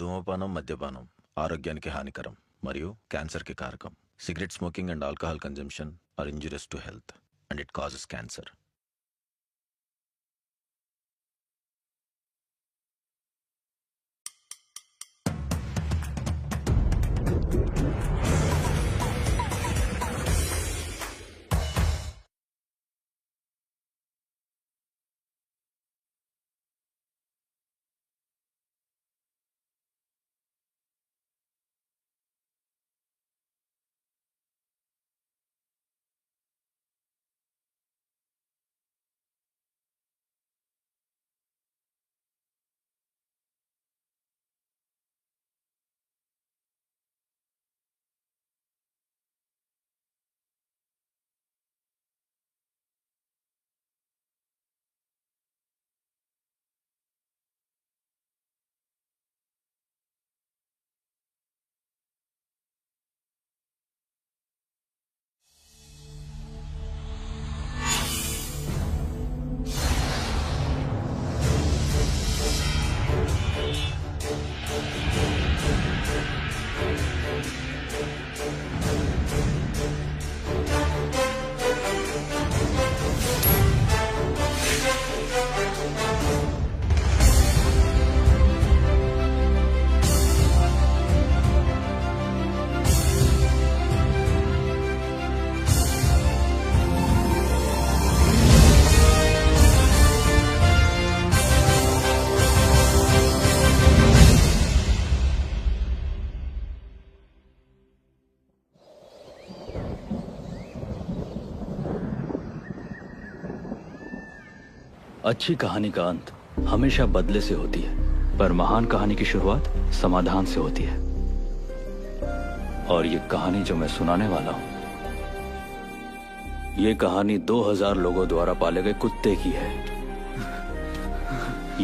ధూమపానం మద్యపానం ఆరోగ్యానికి హానికరం మరియు క్యాన్సర్కి కారకం. Cigarette smoking and alcohol consumption are injurious to health and it causes cancer. अच्छी कहानी का अंत हमेशा बदले से होती है, पर महान कहानी की शुरुआत समाधान से होती है। और ये कहानी जो मैं सुनाने वाला हूं, ये कहानी 2000 लोगों द्वारा पाले गए कुत्ते की है।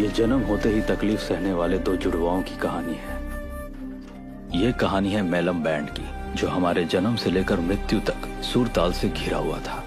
ये जन्म होते ही तकलीफ सहने वाले दो जुड़वाओं की कहानी है। ये कहानी है मैलम बैंड की, जो हमारे जन्म से लेकर मृत्यु तक सुर ताल से घिरा हुआ था।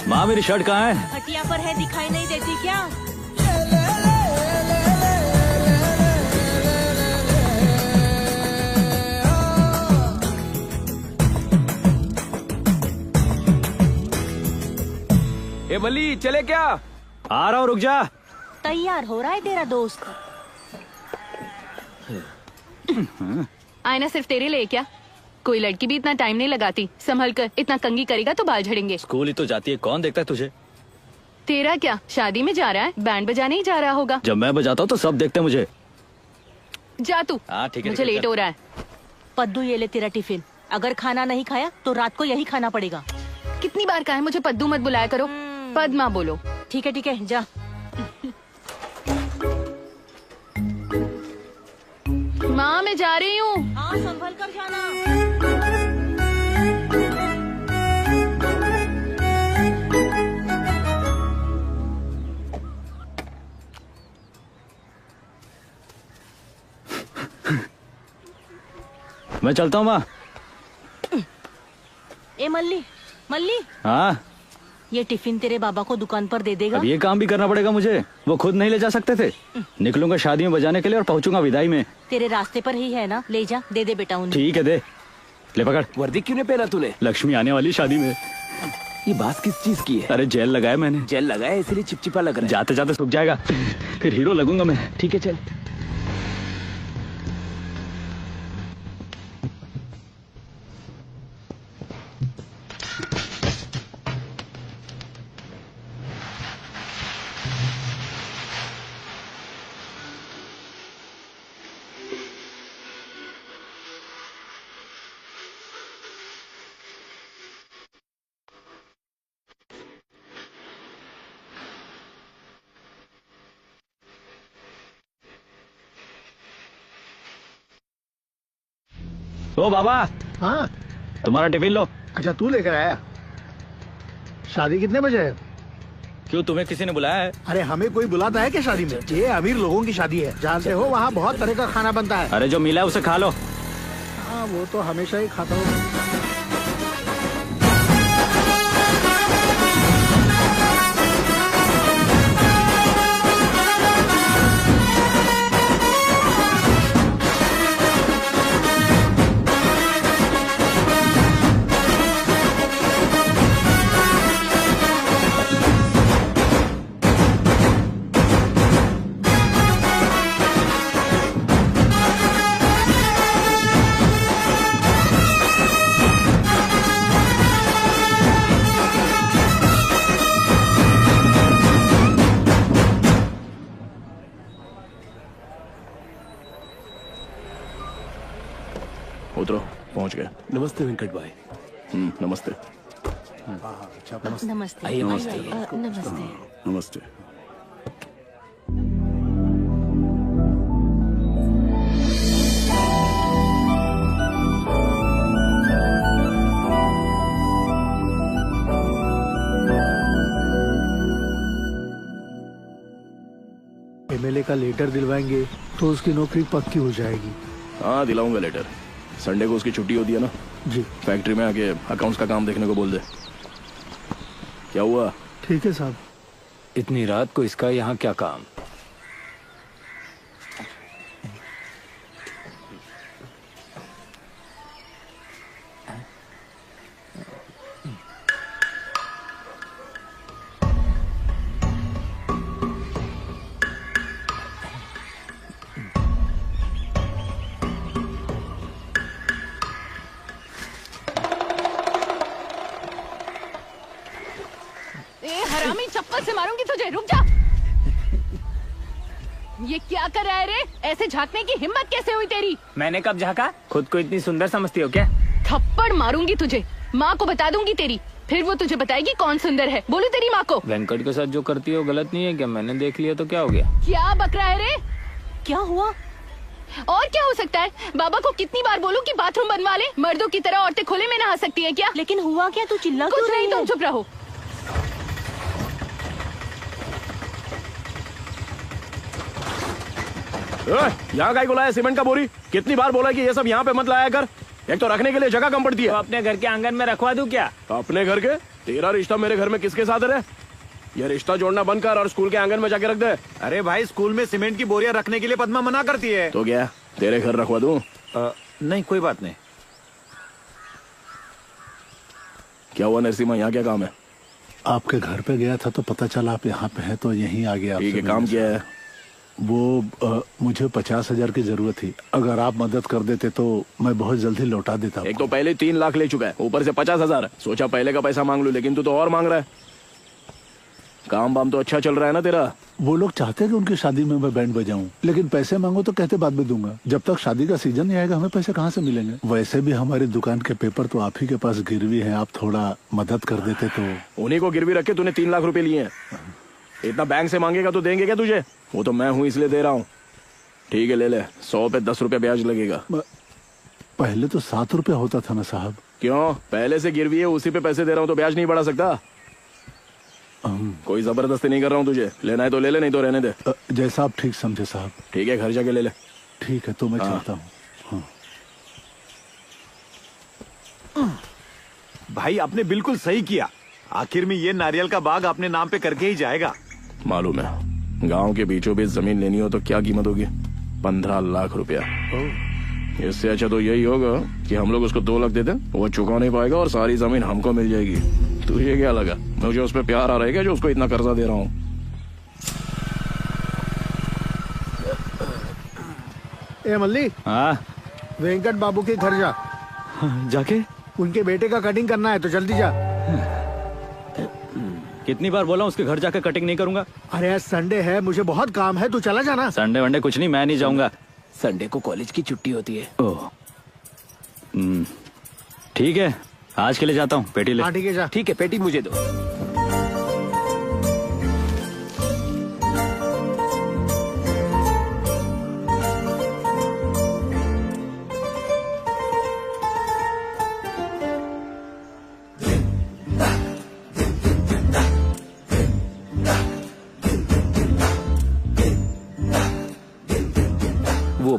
माँ, मेरी शर्ट कहाँ है? हटिया पर है, दिखाई नहीं देती क्या? ए बली, चले क्या? आ रहा हूँ, रुक जा। तैयार हो रहा है तेरा दोस्त। आईना सिर्फ तेरे लिए क्या? कोई लड़की भी इतना टाइम नहीं लगाती। संभल कर, इतना कंघी करेगा तो बाल झड़ेंगे। स्कूल ही तो जाती है, कौन देखता है तुझे? तेरा क्या, शादी में जा रहा है, बैंड बजाने ही जा रहा होगा। जब मैं बजाता हूँ तो सब देखते हैं मुझे। जा तू। हाँ ठीक है, मुझे लेट हो रहा है। पद्दू, ये ले तेरा टिफिन। अगर खाना नहीं खाया तो रात को यही खाना पड़ेगा। कितनी बार कहा है मुझे पद्दू मत बुलाया करो। पद्मा बोलो। ठीक है, जा। माँ, मैं जा रही हूँ। हाँ, संभल कर जाना। मैं चलता हूँ माँ। ए मल्ली, मल्ली, हाँ, ये टिफिन तेरे बाबा को दुकान पर दे देगा। अब ये काम भी करना पड़ेगा मुझे। वो खुद नहीं ले जा सकते थे। निकलूंगा शादी में बजाने के लिए और पहुंचूंगा विदाई में। तेरे रास्ते पर ही है ना, ले जा, दे दे बेटा उन्हें। ठीक है, दे। ले पकड़। वर्दी क्यों नहीं पहना तूने? लक्ष्मी आने वाली शादी में। ये बात किस चीज की है? अरे जेल लगाया मैंने। जेल लगाया इसलिए चिपचिपा लग रहा है। जाते जाते सूख जाएगा, फिर हीरो लगूंगा मैं। ठीक है, चल। ओ बाबा, हाँ। तुम्हारा टिफिन लो। अच्छा, तू लेकर आया। शादी कितने बजे है? क्यों, तुम्हें किसी ने बुलाया है? अरे हमें कोई बुलाता है क्या शादी में? ये अमीर लोगों की शादी है, जानते हो, वहाँ बहुत तरह का खाना बनता है। अरे जो मिला है उसे खा लो। हाँ, वो तो हमेशा ही खाता हूँ। उतरो, पहुंच गए। नमस्ते वेंकट भाई। नमस्ते। नमस्ते। आइए, नमस्ते। नमस्ते। नमस्ते। एमएलए का लेटर दिलवाएंगे तो उसकी नौकरी पक्की हो जाएगी। हाँ, दिलाऊंगा लेटर। संडे को उसकी छुट्टी होती है ना। जी फैक्ट्री में आके अकाउंट्स का काम देखने को बोल दे। क्या हुआ? ठीक है साहब। इतनी रात को इसका यहाँ क्या काम? ए हरामी, चप्पल से मारूंगी तुझे, रुक जा। ये क्या कर रहा है रे? ऐसे झांकने की हिम्मत कैसे हुई तेरी? मैंने कब झाँका? खुद को इतनी सुंदर समझती हो क्या? थप्पड़ मारूंगी तुझे, माँ को बता दूंगी तेरी, फिर वो तुझे बताएगी कौन सुंदर है। बोलू तेरी माँ को? वेंकट के साथ जो करती हो गलत नहीं है क्या? मैंने देख लिया तो क्या हो गया? क्या बक रहा है रे? क्या हुआ? और क्या हो सकता है? बाबा को कितनी बार बोलूं कि बाथरूम बनवा ले? मर्दों की तरह औरतें खुले में नहा सकती है क्या? लेकिन हुआ क्या? तू चिल्ला क्यों कुछ रही नहीं, है? तुम चुप रहो। यहाँ का लाया सीमेंट का बोरी? कितनी बार बोला कि ये सब यहाँ पे मत लाया कर। एक तो रखने के लिए जगह कम पड़ती है। तो अपने घर के आंगन में रखवा दूं क्या? अपने घर के? तेरा रिश्ता मेरे घर में किसके साथ है? ये रिश्ता जोड़ना बंद कर और स्कूल के आंगन में जाके रख दे। अरे भाई, स्कूल में सीमेंट की बोरियां रखने के लिए पद्मा मना करती है। तो क्या तेरे घर रखवा दूं? नहीं, कोई बात नहीं। क्या हुआ नरसिम्हा, यहाँ क्या काम है? आपके घर पे गया था तो पता चला आप यहाँ पे हैं, तो यहीं आ गया। ठीक है, काम क्या है? वो मुझे 50,000 की जरूरत थी। अगर आप मदद कर देते तो मैं बहुत जल्दी लौटा देता। एक तो पहले 3 लाख ले चुका है, ऊपर से 50,000। सोचा पहले का पैसा मांग लूं, लेकिन तू तो और मांग रहा है। काम वाम तो अच्छा चल रहा है ना तेरा? वो लोग चाहते हैं कि उनकी शादी में मैं बैंड बजाऊं, लेकिन पैसे मांगो तो कहते बाद में दूंगा। जब तक शादी का सीजन नहीं आएगा हमें पैसे कहाँ से मिलेंगे? वैसे भी हमारी दुकान के पेपर तो आप ही के पास गिरवी है, आप थोड़ा मदद कर देते तो। उन्हीं को गिरवी रख के तूने 3 लाख रुपए लिए हैं। इतना बैंक से मांगेगा तो देंगे क्या तुझे? वो तो मैं हूँ इसलिए दे रहा हूँ। ठीक है, ले ले। 100 पे 10 रुपए ब्याज लगेगा। पहले तो 7 रुपया होता था ना साहब। क्यों? पहले से गिरवी है, उसी पे पैसे दे रहा हूँ तो ब्याज नहीं बढ़ा सकता? कोई जबरदस्ती नहीं कर रहा हूँ तुझे। लेना है तो ले ले, नहीं तो रहने दे। जैसा आप ठीक समझे साहब। ठीक है, घर जाके ले ले। ठीक है, तो मैं चलता हूँ। भाई, आपने बिल्कुल सही किया। आखिर में ये नारियल का बाग अपने नाम पे करके ही जाएगा। मालूम है, गांव के बीचों बीच जमीन लेनी हो तो क्या कीमत होगी? 15 लाख रुपया। इससे अच्छा तो यही होगा कि हम लोग उसको 2 लाख दे दें, वो चुका नहीं पाएगा और सारी जमीन हमको मिल जाएगी। तुझे क्या लगा मुझे उस पर प्यार आ रहा है जो उसको इतना कर्जा दे रहा हूँ? ए मल्ली, हाँ, वेंकट बाबू के घर जा। जाके उनके बेटे का कटिंग करना है तो जल्दी जा। कितनी बार बोला उसके घर जाकर कटिंग नहीं करूंगा? अरे आज संडे है, मुझे बहुत काम है, तू चला जाना। संडे वनडे कुछ नहीं, मैं नहीं जाऊंगा। संडे को कॉलेज की छुट्टी होती है। ओह, ठीक है, आज के लिए जाता हूँ। पेटी ले। हाँ ठीक है, जा। ठीक है, पेटी मुझे दो।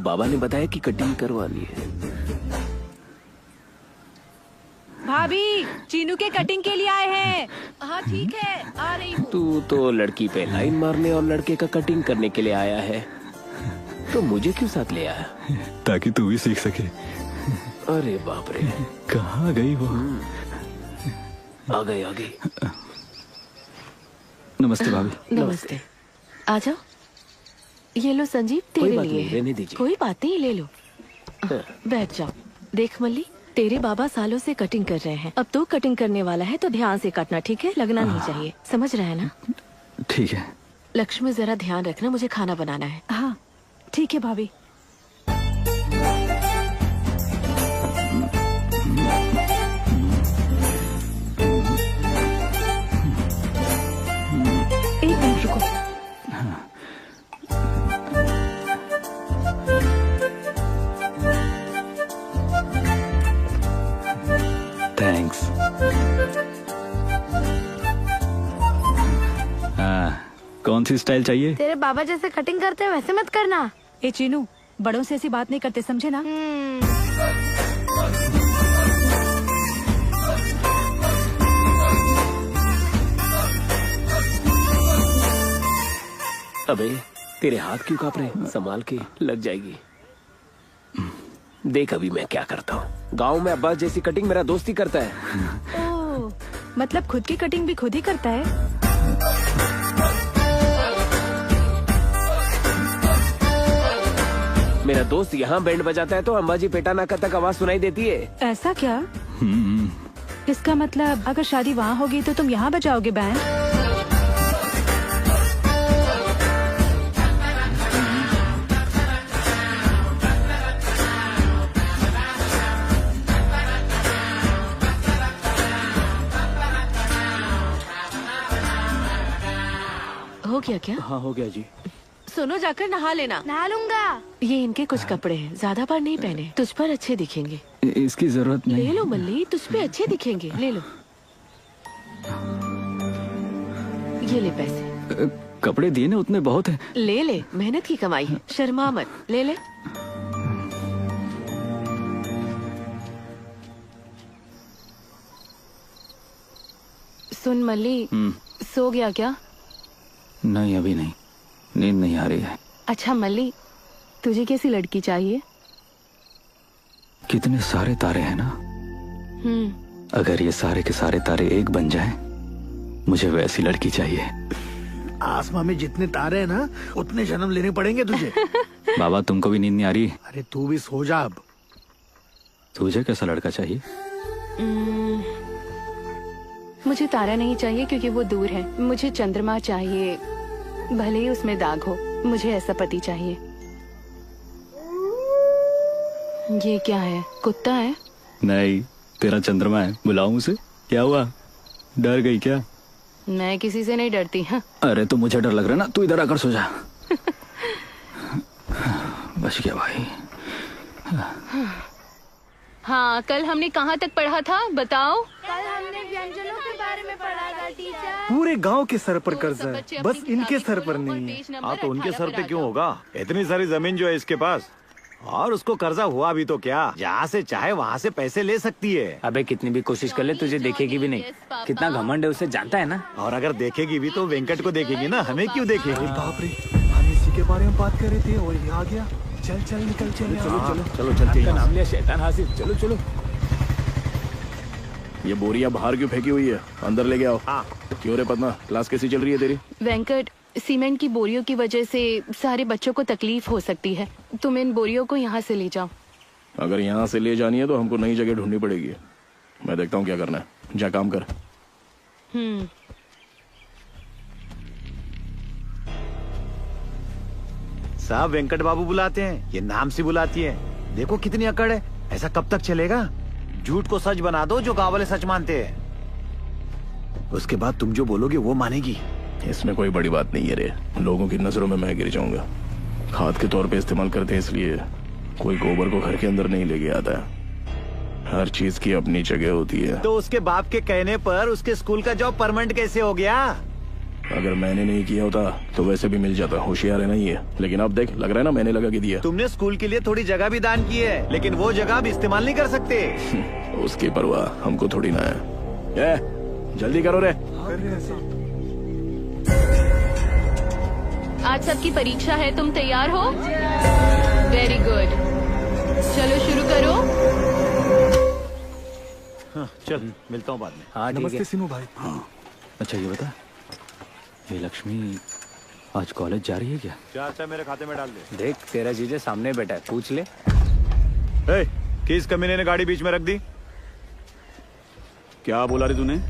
बाबा ने बताया कि कटिंग करवानी है। भाभी चीनू के कटिंग के लिए आए हैं। हाँ ठीक है, आ रही हूँ। तू तो लड़की पे लाइन मारने और लड़के का कटिंग करने के लिए आया है, तो मुझे क्यों साथ ले आया? ताकि तू भी सीख सके। अरे बाप रे, कहाँ गई वो? आ गई। नमस्ते भाभी। नमस्ते। आ जाओ। ये लो संजीव, कोई तेरे बात लिए नहीं, रहने दीजिए। कोई बात नहीं, ले लो। बैठ जाओ। देख मल्ली, तेरे बाबा सालों से कटिंग कर रहे हैं, अब तू कटिंग करने वाला है तो ध्यान से काटना, ठीक है? लगना नहीं चाहिए, समझ रहा है ना? ठीक है। लक्ष्मी जरा ध्यान रखना, मुझे खाना बनाना है। हाँ ठीक है भाभी। एक मिनट रुको। थैंक्स। कौन सी स्टाइल चाहिए? तेरे बाबा जैसे कटिंग करते हैं वैसे मत करना। ए चीनू, बड़ों से ऐसी बात नहीं करते, समझे ना? अबे तेरे हाथ क्यों कांप रहे? संभाल के, लग जाएगी। देख अभी मैं क्या करता हूँ। गांव में अब्बास जैसी कटिंग मेरा दोस्त ही करता है। ओह, मतलब खुद की कटिंग भी खुद ही करता है? मेरा दोस्त यहाँ बैंड बजाता है तो अंबाजी पेटा नाका तक आवाज सुनाई देती है। ऐसा क्या? इसका मतलब अगर शादी वहाँ होगी तो तुम यहाँ बजाओगे बैंड? हो गया क्या? हाँ हो गया जी। सुनो, जाकर नहा लेना। नहा लूंगा। ये इनके कुछ कपड़े हैं, ज्यादा बार नहीं पहने, तुझ पर अच्छे दिखेंगे। इसकी जरूरत नहीं। ले लो मल्ली, तुझ पे अच्छे दिखेंगे, ले लो। ये ले पैसे। कपड़े दिए ना, उतने बहुत है। ले ले, मेहनत की कमाई है, शर्मा मत, ले ले। सुन मल्ली, सो गया क्या? नहीं अभी नहीं, नींद नहीं आ रही है। अच्छा मल्ली, तुझे कैसी लड़की चाहिए? कितने सारे तारे हैं ना, अगर ये सारे के सारे तारे एक बन जाएं, मुझे वैसी लड़की चाहिए। आसमां में जितने तारे हैं ना, उतने जन्म लेने पड़ेंगे तुझे। बाबा तुमको भी नींद नहीं आ रही? अरे तू भी सो जा अब। तुझे कैसा लड़का चाहिए? मुझे तारा नहीं चाहिए क्योंकि वो दूर है, मुझे चंद्रमा चाहिए, भले ही उसमें दाग हो, मुझे ऐसा पति चाहिए। ये क्या है, कुत्ता है? नहीं, तेरा चंद्रमा है। बुलाऊं उसे? क्या हुआ, डर गई क्या? मैं किसी से नहीं डरती। हाँ। अरे तो मुझे डर लग रहा है ना, तू इधर आकर सो जा। बच गया भाई। हाँ, कल हमने कहाँ तक पढ़ा था बताओ? कल हमने व्यंजनों के बारे में पढ़ा था टीचर। पूरे गांव के सर पर कर्जा है, बस इनके सर पर नहीं है। हाँ तो उनके सर पे क्यों होगा? इतनी सारी जमीन जो है इसके पास, और उसको कर्जा हुआ भी तो क्या, जहाँ से चाहे वहाँ से पैसे ले सकती है। अबे कितनी भी कोशिश कर ले तुझे देखेगी भी नहीं। कितना घमंड है उसे, जानता है ना? और अगर देखेगी भी तो वेंकट को देखेगी ना, हमें क्यों देखेगी? बाप रे, हम इसी के बारे में बात कर रहे थे और ये आ गया। चल चल निकल चल। चलो चलते हैं। नाम लिया शैतान हासिल, चलो चलो। ये बोरिया बाहर क्यों फेंकी हुई है? अंदर ले आओ। हाँ। क्यों रे पद्मा, क्लास कैसी चल रही है तेरी? वेंकट, सीमेंट की बोरियों की वजह से सारे बच्चों को तकलीफ हो सकती है, तुम इन बोरियों को यहाँ से ले जाओ। अगर यहाँ से ले जानी है तो हमको नई जगह ढूंढनी पड़ेगी। मैं देखता हूँ क्या करना है, जा काम कर। साहब वेंकट बाबू बुलाते हैं, ये नाम से बुलाती है। देखो कितनी अकड़ है, ऐसा कब तक चलेगा? झूठ को सच बना दो, जो गाँव वाले सच मानते हैं, उसके बाद तुम जो बोलोगे वो मानेगी। इसमें कोई बड़ी बात नहीं है रे, लोगों की नजरों में मैं गिर जाऊंगा। खाद के तौर पे इस्तेमाल करते हैं, इसलिए कोई गोबर को घर के अंदर नहीं लेके आता है। हर चीज की अपनी जगह होती है। तो उसके बाप के कहने पर उसके स्कूल का जॉब परमानेंट कैसे हो गया? अगर मैंने नहीं किया होता तो वैसे भी मिल जाता। होशियार है ना ये। लेकिन अब देख, लग रहा है ना मैंने लगा के दिया। तुमने स्कूल के लिए थोड़ी जगह भी दान की है, लेकिन वो जगह अब इस्तेमाल नहीं कर सकते। उसकी परवाह हमको थोड़ी ना है। जल्दी करो रे। आज सबकी परीक्षा है, तुम तैयार हो? वेरी गुड, चलो शुरू करो। हाँ, चल मिलता हूँ बाद में। हाँ ठीक नमस्ते है। सिनू भाई। हाँ। अच्छा ये बता, ये लक्ष्मी आज कॉलेज जा रही है क्या? चाचा मेरे खाते में डाल दे। देख तेरा जीजा सामने बैठा है, पूछ ले। किस कमीने ने गाड़ी बीच में रख दी? क्या बोला रे तूने?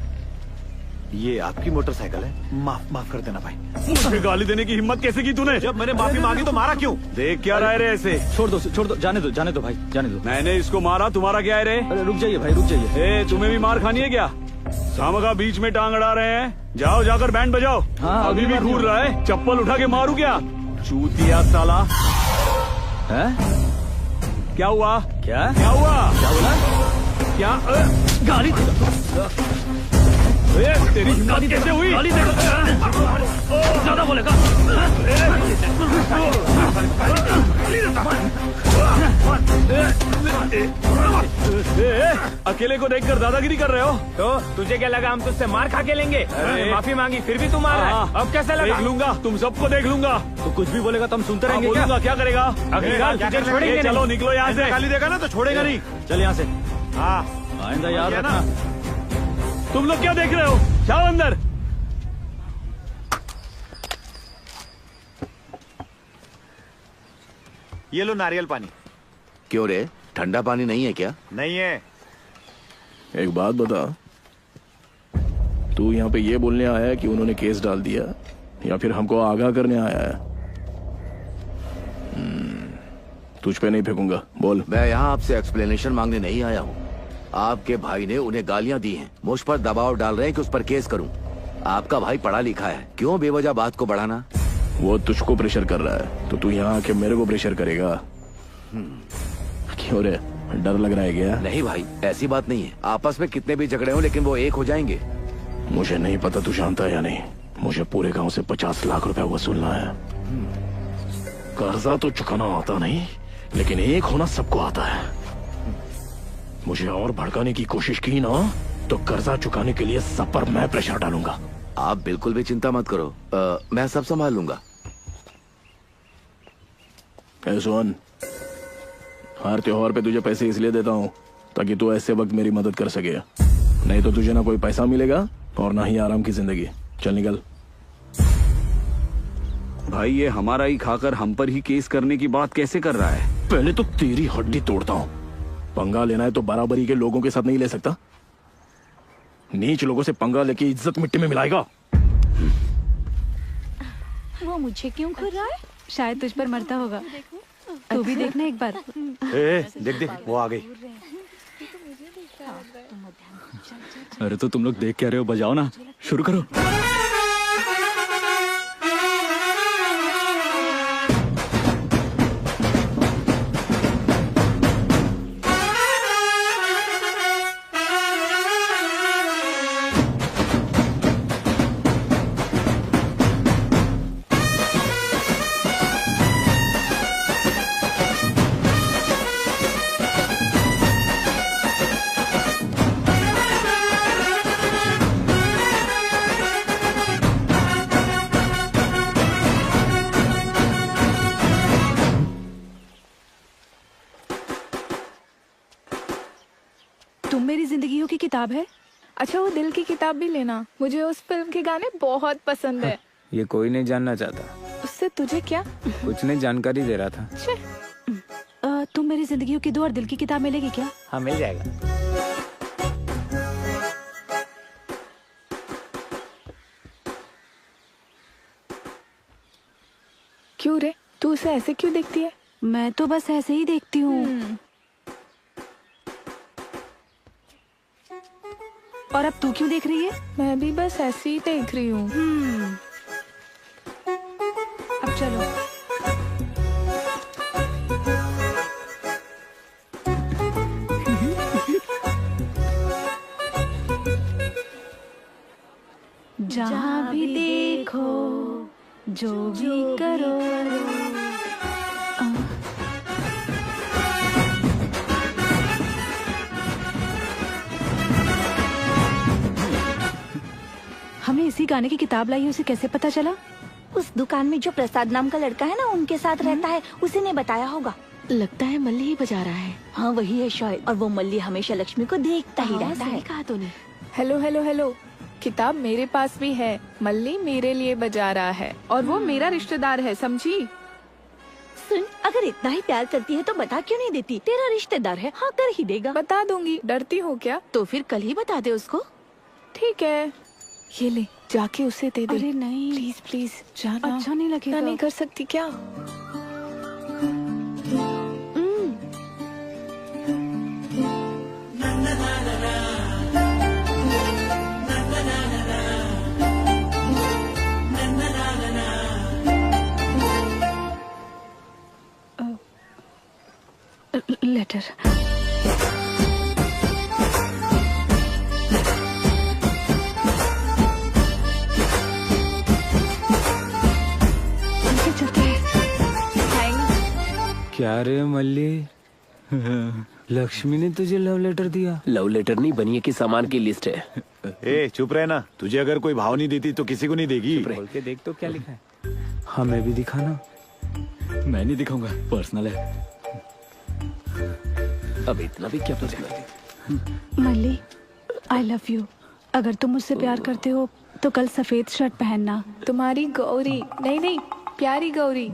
ये आपकी मोटरसाइकिल है, माफ कर देना भाई। मुझे गाली देने की हिम्मत कैसे की तूने? जब मैंने माफी मांगी तो मारा क्यों? देख क्या रहा है रे ऐसे? छोड़ दो जाने दो भाई, जाने दो। मैंने इसको मारा, तुम्हारा क्या है रे? अरे रुक जाइए भाई, रुक जाइए। तुम्हें भी मार खानी है क्या? सामगा बीच में टांग अड़ा रहे हैं। जाओ जाकर बैंड बजाओ। हाँ, अभी भी घूर रहा है? चप्पल उठा के मारू क्या? चूतिया साला। हैं? क्या हुआ? क्या हुआ? क्या बोला? क्या गाली तेरी हिम्मत कैसे हुई? गाली ज्यादा बोलेगा। अकेले को देखकर दादागिरी कर रहे हो? तो तुझे क्या लगा हम तुझसे मार खा के लेंगे? माफी मांगी फिर भी तू मार रहा है। अब कैसे लगा? देख लूंगा, तुम सबको देख लूंगा। तो कुछ भी बोलेगा तो हम सुनते रहेंगे क्या? बोलूंगा, क्या करेगा? अगली बार तुझे छोड़ेंगे नहीं। चलो निकलो यहाँ से। गाली देगा ना तो छोड़ेगा नहीं। चल यहाँ से। हाँ, आइंदा याद रखना। तुम लोग क्या देख रहे हो? जाओ अंदर। ये लो नारियल पानी। क्यों रे, ठंडा पानी नहीं है क्या? नहीं है। एक बात बता, तू यहाँ पे ये बोलने आया है कि उन्होंने केस डाल दिया, या फिर हमको आगाह करने आया है? तुझ पे नहीं फेंकूंगा, बोल। मैं यहाँ आपसे एक्सप्लेनेशन मांगने नहीं आया हूँ। आपके भाई ने उन्हें गालियाँ दी हैं, मुझ पर दबाव डाल रहे हैं कि उस पर केस करूँ। आपका भाई पढ़ा लिखा है, क्यों बेवजह बात को बढ़ाना? वो तुझको प्रेशर कर रहा है तो तू यहाँ आके मेरे को प्रेशर करेगा? क्यों रे, डर लग रहा है क्या? नहीं भाई, ऐसी बात नहीं है। आपस में कितने भी झगड़े हो लेकिन वो एक हो जाएंगे। मुझे नहीं पता तू जानता है या नहीं, मुझे पूरे गांव से 50 लाख रुपया वसूलना है। कर्जा तो चुकाना आता नहीं, लेकिन एक होना सबको आता है। मुझे और भड़काने की कोशिश की ना तो कर्जा चुकाने के लिए सब पर मैं प्रेशर डालूंगा। आप बिल्कुल भी चिंता मत करो, मैं सब संभाल लूंगा। सुन, हर त्योहार पे तुझे पैसे इसलिए देता हूँ ताकि तू ऐसे वक्त मेरी मदद कर सके, नहीं तो तुझे ना कोई पैसा मिलेगा और ना ही आराम की जिंदगी। चल निकल। भाई ये हमारा ही खाकर हम पर ही केस करने की बात कैसे कर रहा है? पहले तो तेरी हड्डी तोड़ता हूँ। पंगा लेना है तो बराबरी के लोगों के साथ नहीं ले सकता। नीच लोगों से पंगा लेके इज्जत मिट्टी में मिलाएगा। वो मुझे क्यों कर रहा है? शायद तुझ पर मरता होगा। तू भी देखना एक बार। देख वो आ गई। अरे तो तुम लोग देख क्या रहे हो, बजाओ ना, शुरू करो। तुम मेरी जिंदगियों की किताब है। अच्छा वो दिल की किताब भी लेना, मुझे उस फिल्म के गाने बहुत पसंद है। ये कोई नहीं जानना चाहता। उससे तुझे क्या? कुछ नहीं, जानकारी दे रहा था। तुम मेरी जिंदगियों की 2 और दिल की किताब मिलेगी क्या? हाँ मिल जाएगा। क्यों रे, तू उसे ऐसे क्यों देखती है? मैं तो बस ऐसे ही देखती हूँ। और अब तू क्यों देख रही है? मैं भी बस ऐसे ही देख रही हूँ। अब चलो। जहाँ भी देखो देखो जो भी करो। हमें इसी गाने की किताब लाई, उसे कैसे पता चला? उस दुकान में जो प्रसाद नाम का लड़का है ना, उनके साथ रहता है, उसी ने बताया होगा। लगता है मल्ली ही बजा रहा है। हाँ वही है शायद, और वो मल्ली हमेशा लक्ष्मी को देखता ही रहता है। कहा तूने। हेलो हेलो हेलो, किताब मेरे पास भी है। मल्ली मेरे लिए बजा रहा है और वो मेरा रिश्तेदार है, समझी? सुन, अगर इतना ही प्यार करती है तो बता क्यों नहीं देती? तेरा रिश्तेदार है, हाँ कर ही देगा। बता दूंगी, डरती हो क्या? तो फिर कल ही बता दे उसको। ठीक है, ये ले, जाके उसे दे दे। अरे नहीं, प्लीज प्लीज जाना। अच्छा नहीं लगेगा। नहीं कर सकती क्या? लेटर। क्या रे मल्ली, लक्ष्मी ने तुझे लव लेटर दिया? लव लेटर नहीं, बनिए की सामान की लिस्ट है। ए चुप रहे ना, तुझे अगर कोई भाव नहीं देती तो किसी को नहीं देगी। बोल के देख तो क्या लिखा है। हमें भी दिखाना। मैं नहीं दिखाऊंगा, पर्सनल है। अब इतना भी क्या personal? Malli, I love you. अगर तुम मुझसे प्यार करते हो तो कल सफेद शर्ट पहनना। तुम्हारी गौरी, नहीं नहीं, प्यारी गौरी।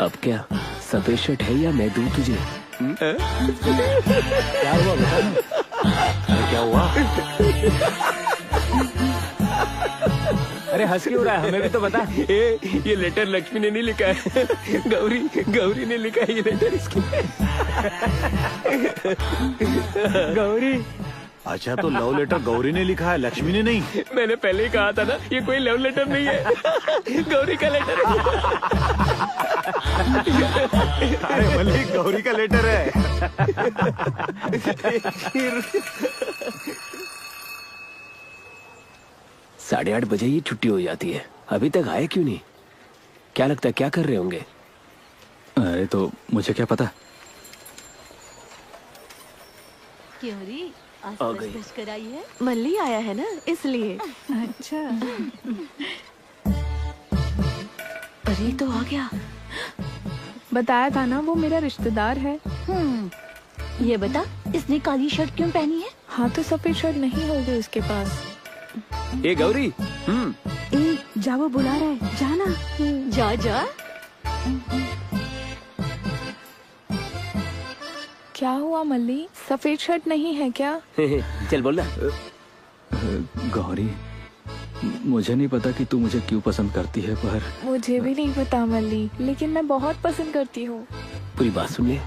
अब क्या सफेद शर्ट है या मैं दूं तुझे? क्या हुआ बता? क्या हुआ? अरे हंस क्यों रहा है, हमें भी तो बता। ये लेटर लक्ष्मी ने नहीं लिखा है, गौरी ने लिखा है ये लेटर इसके। गौरी? अच्छा, तो लव लेटर गौरी ने लिखा है, लक्ष्मी ने नहीं? मैंने पहले ही कहा था ना, ये कोई लव लेटर नहीं है, गौरी का लेटर है। अरे मल्ली, गौरी का लेटर है। 8:30 बजे ही छुट्टी हो जाती है, अभी तक आए क्यों नहीं? क्या लगता है क्या कर रहे होंगे? अरे तो मुझे क्या पता। क्यों री, आज आ गई। बस कराई है? मल्ली आया है ना, इसलिए। अच्छा। अरे तो आ गया। बताया था ना, वो मेरा रिश्तेदार है। ये बता, इसने काली शर्ट क्यों पहनी है? हाँ तो सफेद शर्ट नहीं होगी उसके पास। ए गौरी, ए, जा, वो बुला रहा है, जाना। जा जा। क्या हुआ मल्ली, सफेद शर्ट नहीं है क्या? चल बोल ना। गौरी, मुझे नहीं पता कि तू मुझे क्यों पसंद करती है, पर मुझे भी नहीं पता मल्ली, लेकिन मैं बहुत पसंद करती हूँ। पूरी बात सुन ले।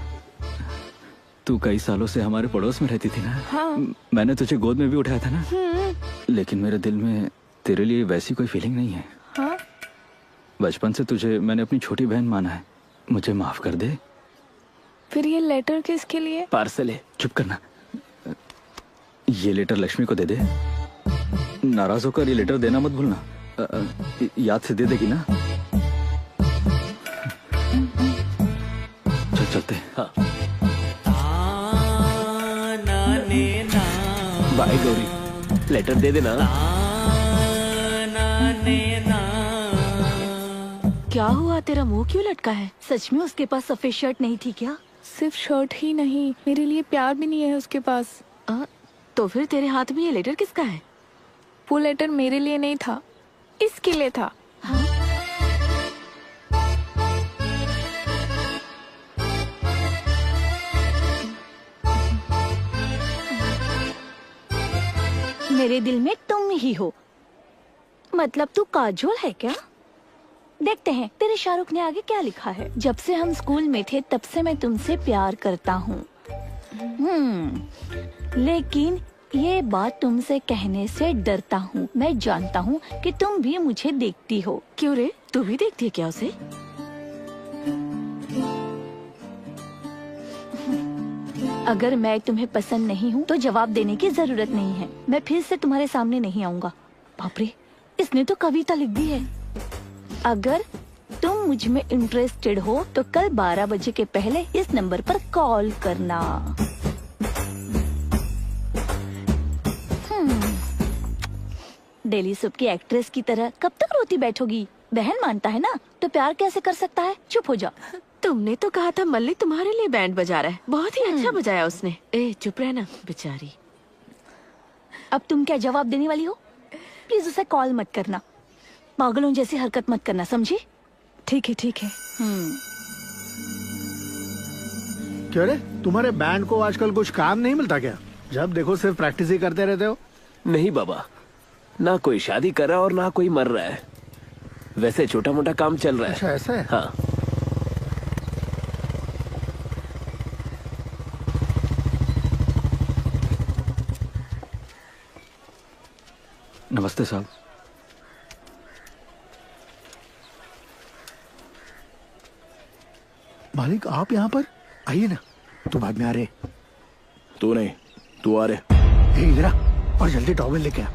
तू कई सालों से हमारे पड़ोस में रहती थी ना। हाँ। मैंने तुझे गोद में भी उठाया था ना। लेकिन मेरे दिल में तेरे लिए वैसी कोई फीलिंग नहीं है। हाँ? बचपन से तुझे मैंने अपनी छोटी बहन माना है, मुझे माफ कर दे। फिर ये लेटर किसके लिए? पार्सल है। चुप करना। ये लेटर लक्ष्मी को दे दे। नाराज होकर ये लेटर देना मत भूलना। याद से दे देगी ना? चल चलते। हाँ। बाय गौरी, लेटर दे देना। क्या हुआ, तेरा मुंह क्यों लटका है? सच में उसके पास सफेद शर्ट नहीं थी क्या? सिर्फ शर्ट ही नहीं, मेरे लिए प्यार भी नहीं है उसके पास। तो फिर तेरे हाथ में ये लेटर किसका है? वो लेटर मेरे लिए नहीं था, इसके लिए था। मेरे दिल में तुम ही हो। मतलब तू काजोल है क्या? देखते हैं तेरे शाहरुख ने आगे क्या लिखा है। जब से हम स्कूल में थे तब से मैं तुमसे प्यार करता हूँ। लेकिन ये बात तुमसे कहने से डरता हूँ। मैं जानता हूँ कि तुम भी मुझे देखती हो। क्यों रे, तू भी देखती है क्या उसे? अगर मैं तुम्हें पसंद नहीं हूँ तो जवाब देने की जरूरत नहीं है। मैं फिर से तुम्हारे सामने नहीं आऊँगा। बाप रे, इसने तो कविता लिख दी है। अगर तुम मुझ में इंटरेस्टेड हो तो कल 12 बजे के पहले इस नंबर पर कॉल करना। डेली सोप की एक्ट्रेस की तरह कब तक रोती बैठोगी? बहन मानता है ना तो प्यार कैसे कर सकता है? चुप हो जा। तुमने तो कहा था मल्ली तुम्हारे लिए बैंड बजा रहा है। बहुत ही अच्छा बजाया उसने। ए चुप रहना बेचारी। अब तुम क्या जवाब देने वाली हो? प्लीज उसे कॉल मत करना। पागलों जैसी हरकत मत करना, समझी? ठीक है ठीक है। क्यों रे, तुम्हारे बैंड को आजकल कुछ काम नहीं मिलता क्या? जब देखो सिर्फ प्रैक्टिस ही करते रहते हो। नहीं बाबा, ना कोई शादी कर रहा और ना कोई मर रहा है। वैसे छोटा मोटा काम चल रहा है। अच्छा ऐसा है? हाँ। नमस्ते साहब। मालिक आप यहाँ पर आइए ना। तू बाद में आ रहे। तू नहीं, तू आ रहे। इधर आ और जल्दी टॉवेल लेके आ।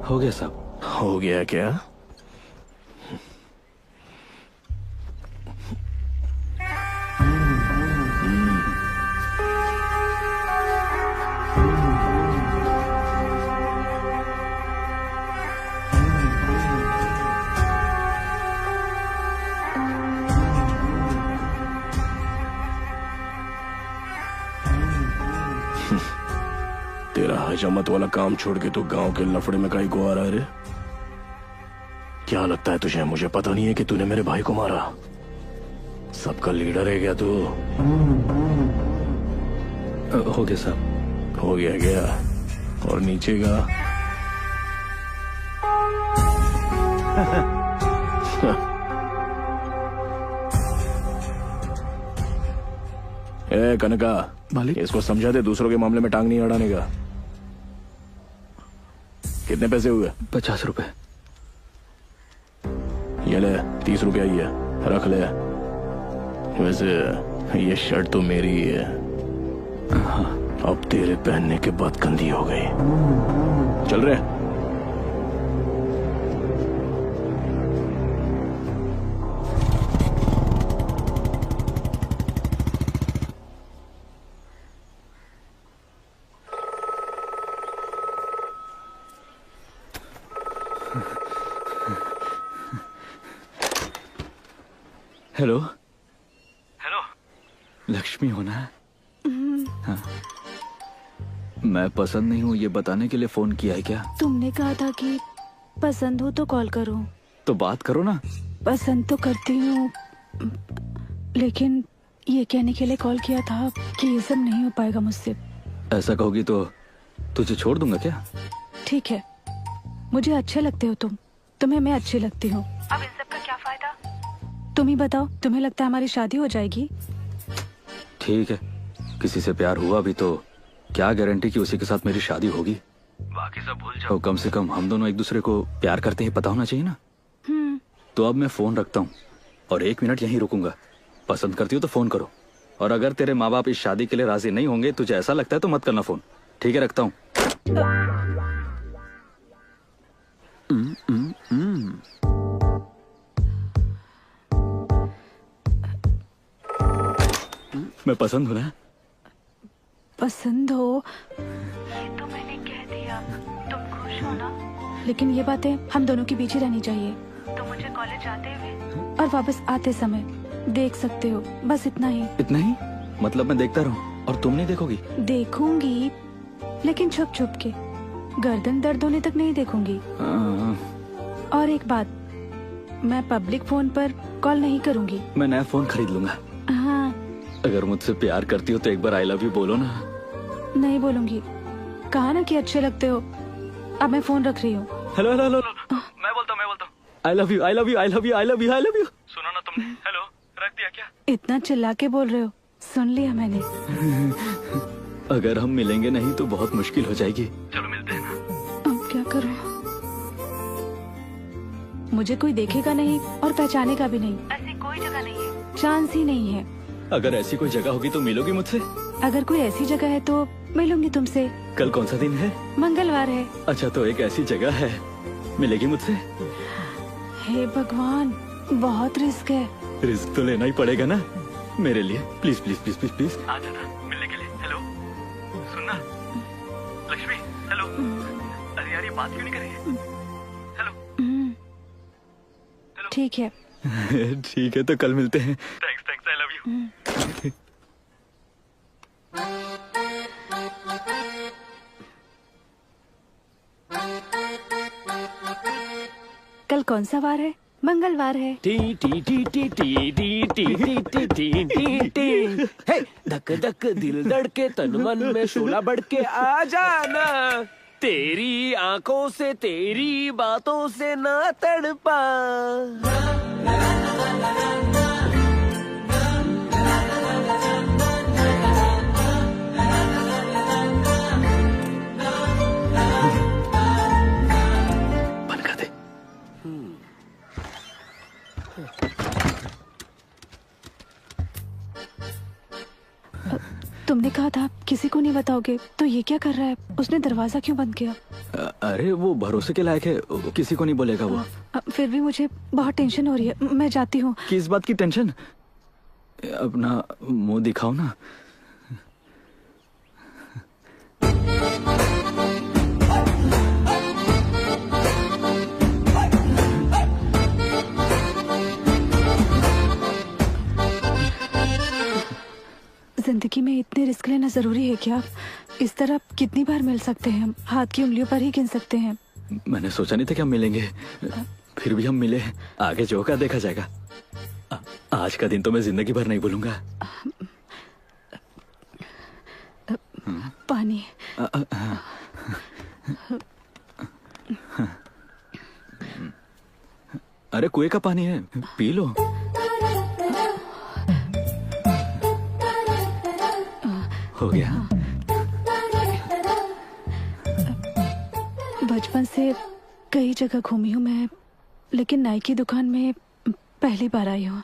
हो गया साहब। हो गया क्या? तेरा हजामत वाला काम छोड़ के तू गांव के लफड़े में काहे को आ रहा है रे? क्या लगता है तुझे मुझे पता नहीं है कि तूने मेरे भाई को मारा? सबका लीडर है क्या तू? हो गया साहब। हो गया क्या? और नीचे का? ए कनका, मालिक इसको समझा दे दूसरों के मामले में टांग नहीं अड़ाने का। कितने पैसे हुए? 50 रुपए। ये ले 30 रुपया ही है, रख ले। वैसे ये शर्ट तो मेरी ही है। हाँ। अब तेरे पहनने के बाद गंदी हो गई। चल रहे। हेलो हेलो, लक्ष्मी हो ना? हाँ। मैं पसंद नहीं हूँ ये बताने के लिए फोन किया है क्या? तुमने कहा था कि पसंद हो तो कॉल करो। तो बात करो ना। पसंद तो करती हूँ, लेकिन ये कहने के लिए कॉल किया था कि ये सब नहीं हो पाएगा मुझसे। ऐसा कहोगी तो तुझे छोड़ दूंगा क्या? ठीक है, मुझे अच्छे लगते हो तुम, तुम्हें मैं अच्छी लगती हूँ। अब इन सब का क्या फायदा? तुम ही बताओ, तुम्हें लगता है हमारी शादी हो जाएगी? ठीक है, किसी से प्यार हुआ भी तो क्या गारंटी कि उसी के साथ मेरी शादी होगी? बाकी सब भूल जाओ। कम से कम हम दोनों एक दूसरे को प्यार करते ही पता होना चाहिए ना। तो अब मैं फोन रखता हूँ और 1 मिनट यहीं रुकूंगा। पसंद करती हो तो फोन करो, और अगर तेरे माँ बाप इस शादी के लिए राजी नहीं होंगे, तुझे ऐसा लगता है तो मत करना फोन। ठीक है, रखता हूँ। मैं पसंद हूँ ना? पसंद हो? ये तो मैंने कह दिया, तुम खुश हो ना? लेकिन ये बातें हम दोनों के बीच ही रहनी चाहिए। तो मुझे कॉलेज आते हुए और वापस आते समय देख सकते हो, बस इतना ही। इतना ही? मतलब मैं देखता रहूं और तुम नहीं देखोगी? देखूंगी, लेकिन छुप छुप के, गर्दन दर्द होने तक नहीं देखूंगी। और एक बात, मैं पब्लिक फोन पर कॉल नहीं करूंगी। मैं नया फोन खरीद लूंगा। हाँ। अगर मुझसे प्यार करती हो तो एक बार आई लव यू बोलो ना। नहीं बोलूंगी, कहा ना कि अच्छे लगते हो। अब मैं फोन रख रही हूँ। हेलो हेलो हेलो, मैं बोलता हूँ आई love you I love you I love you I love you I love you. सुनो ना तुमने? हेलो, रख दिया क्या? इतना चिल्ला के बोल रहे हो, सुन लिया मैंने। अगर हम मिलेंगे नहीं तो बहुत मुश्किल हो जाएगी। चलो मिलते हैं ना। अब क्या करूँ? मुझे कोई देखेगा नहीं और पहचानेगा भी नहीं। ऐसी कोई जगह नहीं है, चांस ही नहीं है। अगर ऐसी कोई जगह होगी तो मिलोगी मुझसे? अगर कोई ऐसी जगह है तो मिलूंगी तुमसे। कल कौन सा दिन है? मंगलवार है। अच्छा, तो एक ऐसी जगह है, मिलेगी मुझसे? हे भगवान, बहुत रिस्क है। रिस्क तो लेना ही पड़ेगा ना मेरे लिए। Please please please please please आ जाना मिलने के लिए। हेलो, सुनना लक्ष्मी। हेलो, अरे यार ये बात क्यों नहीं कर रही है? हेलो। ठीक है। ठीक है, तो कल मिलते हैं। Thanks thanks, I love you. कल कौन सा वार है? मंगलवार है। टी टी टी टी टी टी टी टी टी टी टी टी। हे धक धक दिल धड़के, तन मन में शोला बढ़के, आ जाना तेरी आंखों से, तेरी बातों से ना तड़पा। तुमने कहा था किसी को नहीं बताओगे, तो ये क्या कर रहा है? उसने दरवाजा क्यों बंद किया? अरे वो भरोसे के लायक है, किसी को नहीं बोलेगा वो। फिर भी मुझे बहुत टेंशन हो रही है, मैं जाती हूँ। किस बात की टेंशन? अपना मुंह दिखाओ ना। जिंदगी में इतने रिस्क लेना जरूरी है क्या? इस तरह कितनी बार मिल सकते हैं हम? हाथ की उंगलियों पर ही गिन सकते हैं। मैंने सोचा नहीं था कि हम मिलेंगे, फिर भी हम मिले। आगे जो होगा देखा जाएगा। आज का दिन तो मैं जिंदगी भर नहीं भूलूंगा। पानी। अरे कुएं का पानी है, पी लो। हो गया। बचपन से कई जगह घूमी हूँ मैं, लेकिन नाई की दुकान में पहली बार आई हूँ।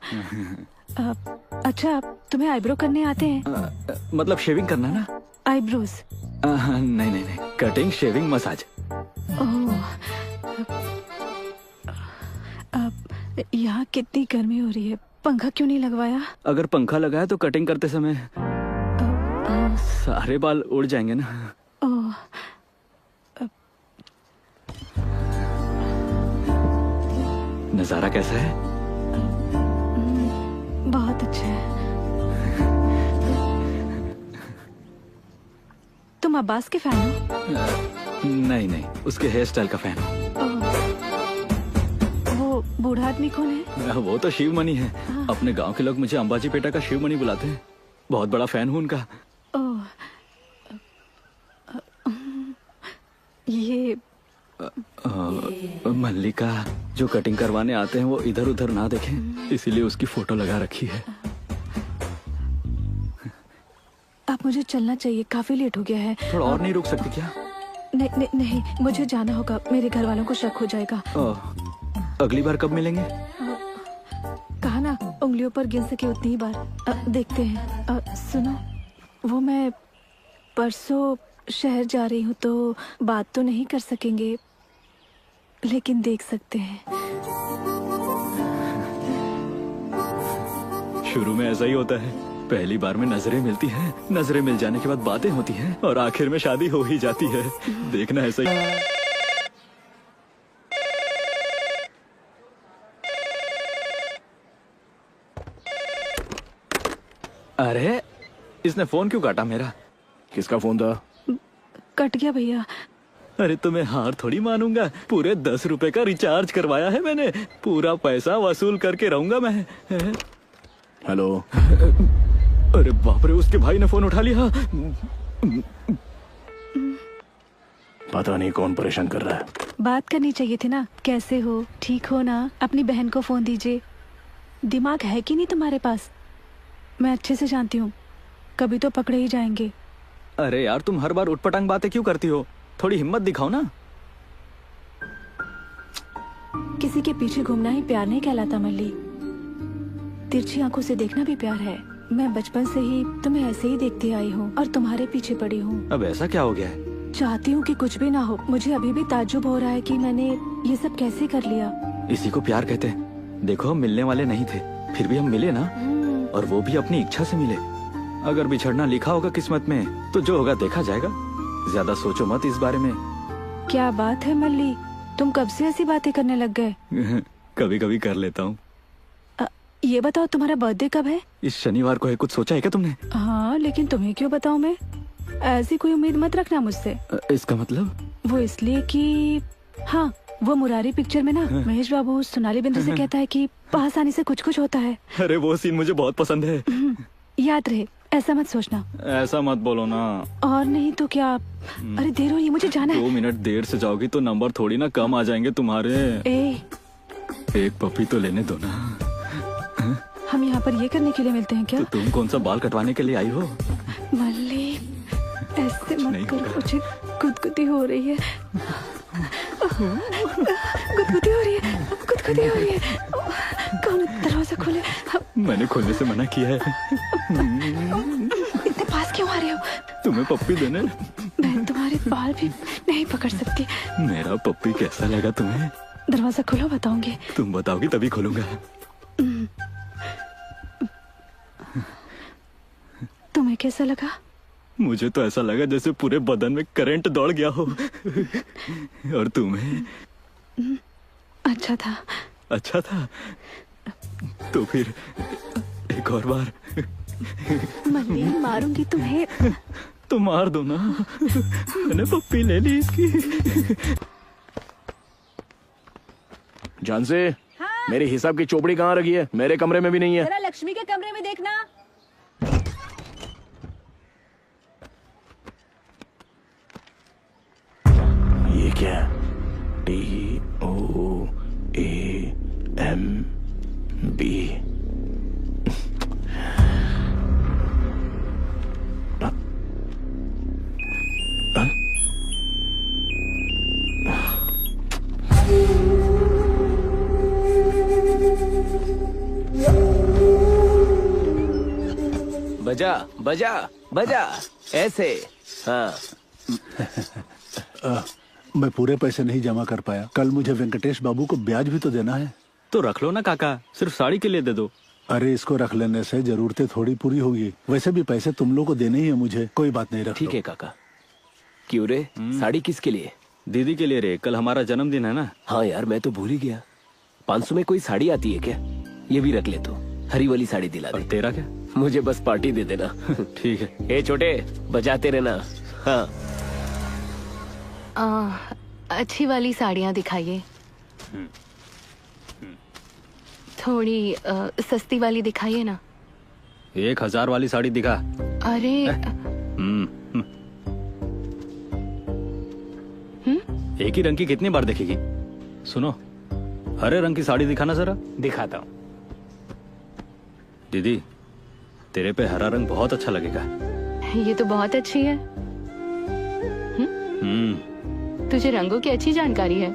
अच्छा, तुम्हें आईब्रो करने आते हैं? मतलब शेविंग करना ना? आईब्रोज? नहीं नहीं नहीं, कटिंग, शेविंग, मसाज। यहाँ कितनी गर्मी हो रही है, पंखा क्यों नहीं लगवाया? अगर पंखा लगाया तो कटिंग करते समय सारे बाल उड़ जाएंगे ना। नजारा कैसा है? बहुत अच्छा है। तुम अब्बास के फैन हो? नहीं नहीं, उसके हेयर स्टाइल का फैन हूँ। वो बूढ़ा आदमी कौन है? वो तो शिवमणि है। अपने गांव के लोग मुझे अंबाजी पेटा का शिवमणि बुलाते हैं। बहुत बड़ा फैन हूँ उनका। ये मल्लिका जो कटिंग करवाने आते हैं वो इधर उधर ना देखें, इसीलिए उसकी फोटो लगा रखी है। अब मुझे चलना चाहिए, काफी लेट हो गया है। थोड़ा और नहीं रुक सकती क्या? नहीं, नहीं, मुझे जाना होगा, मेरे घर वालों को शक हो जाएगा। अगली बार कब मिलेंगे? कहा ना, उंगलियों पर गिन सके उतनी ही बार। देखते हैं। सुनो, वो मैं परसों शहर जा रही हूँ, तो बात तो नहीं कर सकेंगे, लेकिन देख सकते हैं। शुरू में ऐसा ही होता है, पहली बार में नजरें मिलती हैं, नजरें मिल जाने के बाद बातें होती हैं और आखिर में शादी हो ही जाती है। देखना ऐसा ही। अरे इसने फोन क्यों काटा मेरा? किसका फोन था? कट गया भैया। अरे तो मैं हार थोड़ी मानूंगा। पूरे 10 रुपए का रिचार्ज करवाया है मैंने। पूरा पैसा वसूल करके रहूंगा मैं। हेलो। अरे बाप रे, उसके भाई ने फोन उठा लिया। पता नहीं कौन परेशान कर रहा है। बात करनी चाहिए थी ना। कैसे हो? ठीक हो ना? अपनी बहन को फोन दीजिए। दिमाग है कि नहीं तुम्हारे पास? मैं अच्छे से जानती हूँ, कभी तो पकड़े ही जाएंगे। अरे यार, तुम हर बार उठपटांग बातें क्यों करती हो? थोड़ी हिम्मत दिखाओ ना। किसी के पीछे घूमना ही प्यार नहीं कहलाता मल्ली। तिरछी आंखों से देखना भी प्यार है। मैं बचपन से ही तुम्हें ऐसे ही देखती आई हूँ और तुम्हारे पीछे पड़ी हूँ। अब ऐसा क्या हो गया है? चाहती हूँ कि कुछ भी ना हो। मुझे अभी भी ताज्जुब हो रहा है कि मैंने ये सब कैसे कर लिया। इसी को प्यार कहते हैं। देखो, हम मिलने वाले नहीं थे, फिर भी हम मिले ना, और वो भी अपनी इच्छा से मिले। अगर बिछड़ना लिखा होगा किस्मत में, तो जो होगा देखा जाएगा। ज्यादा सोचो मत इस बारे में। क्या बात है मल्ली, तुम कब से ऐसी बातें करने लग गए? कभी कभी कर लेता हूँ। ये बताओ, तुम्हारा बर्थडे कब है? इस शनिवार को है। कुछ सोचा है क्या तुमने? हाँ, लेकिन तुम्हें क्यों बताऊँ मैं? ऐसी कोई उम्मीद मत रखना मुझसे। इसका मतलब? वो इसलिए कि हाँ, वो मुरारी पिक्चर में ना महेश बाबू सोनाली बिंदु से कहता है कि पास आने से कुछ कुछ होता है। अरे वो सीन मुझे बहुत पसंद है। याद रहे, ऐसा मत सोचना। ऐसा मत बोलो ना। और नहीं तो क्या? अरे देर हो रही है, मुझे जाना है। 2 मिनट देर से जाओगी तो नंबर थोड़ी ना कम आ जाएंगे तुम्हारे। एक पपी तो लेने दो ना। हम यहाँ पर ये करने के लिए मिलते हैं क्या? तो तुम कौन सा बाल कटवाने के लिए आई हो? मल्ली, ऐसे मत करो, मुझे गुदगुदी हो रही है। गुदगुदी हो रही है, गुदगुदी हो रही है। कौन दरवाजा खोले? मैंने खोलने से मना किया है। इतने पास क्यों आ रहे हो? तुम्हें पप्पी देने? मैं तुम्हारे बाल भी नहीं पकड़ सकती। मेरा पप्पी कैसा लगा तुम्हें? दरवाजा खोलो, बताऊंगी। तुम बताओगी तभी खोलूंगा। तुम्हें कैसा लगा? मुझे तो ऐसा लगा जैसे पूरे बदन में करंट दौड़ गया हो। और तुम्हें? अच्छा था। अच्छा था? तो फिर एक और बार। मल्ली, मारूंगी तुम्हें। तो मार दो ना, मैंने पप्पी ले ली इसकी। जान से मेरे हिसाब की चोपड़ी कहाँ रखी है? मेरे कमरे में भी नहीं है। जरा लक्ष्मी के कमरे में देखना। ये क्या? DOAMB। बजा बजा बजा, ऐसे। हाँ। मैं पूरे पैसे नहीं जमा कर पाया। कल मुझे वेंकटेश बाबू को ब्याज भी तो देना है। तो रख लो ना काका, सिर्फ साड़ी के लिए दे दो। अरे इसको रख लेने से जरूरतें थोड़ी पूरी होगी। वैसे भी पैसे तुम लोग को देने ही है मुझे। कोई बात नहीं, रख ठीक है काका। क्यों रे, साड़ी किसके लिए? दीदी के लिए रे, कल हमारा जन्मदिन है ना। हाँ यार, मैं तो भूल ही गया। 500 में कोई साड़ी आती है क्या? ये भी रख ले तो, हरी वाली साड़ी दिला दे। तेरा क्या? मुझे बस पार्टी दे देना। ठीक है। ए छोटे, बजाते रहना। हाँ। अच्छी वाली साड़ियाँ दिखाइए। थोड़ी सस्ती वाली दिखाइए ना। 1000 वाली साड़ी दिखा। अरे एक ही रंग की कितनी बार देखेगी? सुनो, हरे रंग की साड़ी दिखाना जरा। दिखाता हूँ। दीदी, तेरे पे हरा रंग बहुत अच्छा लगेगा। ये तो बहुत अच्छी है। तुझे रंगों की अच्छी जानकारी है।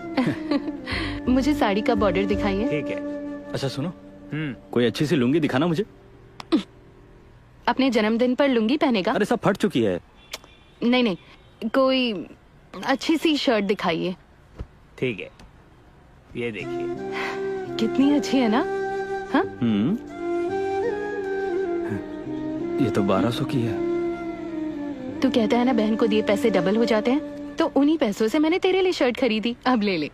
मुझे साड़ी का बॉर्डर दिखाइए। ठीक है। अच्छा सुनो, कोई अच्छी सी लुंगी दिखाना मुझे। अपने जन्मदिन पर लुंगी पहनेगा? अरे सब फट चुकी है। नहीं नहीं, कोई अच्छी सी शर्ट दिखाइए। ठीक है, ये देखिए। कितनी अच्छी है ना? हाँ? ये तो 1200 की है। तू कहता है ना बहन को दिए पैसे डबल हो जाते हैं, तो उन्हीं पैसों से मैंने तेरे लिए शर्ट खरीदी। अब ले ले।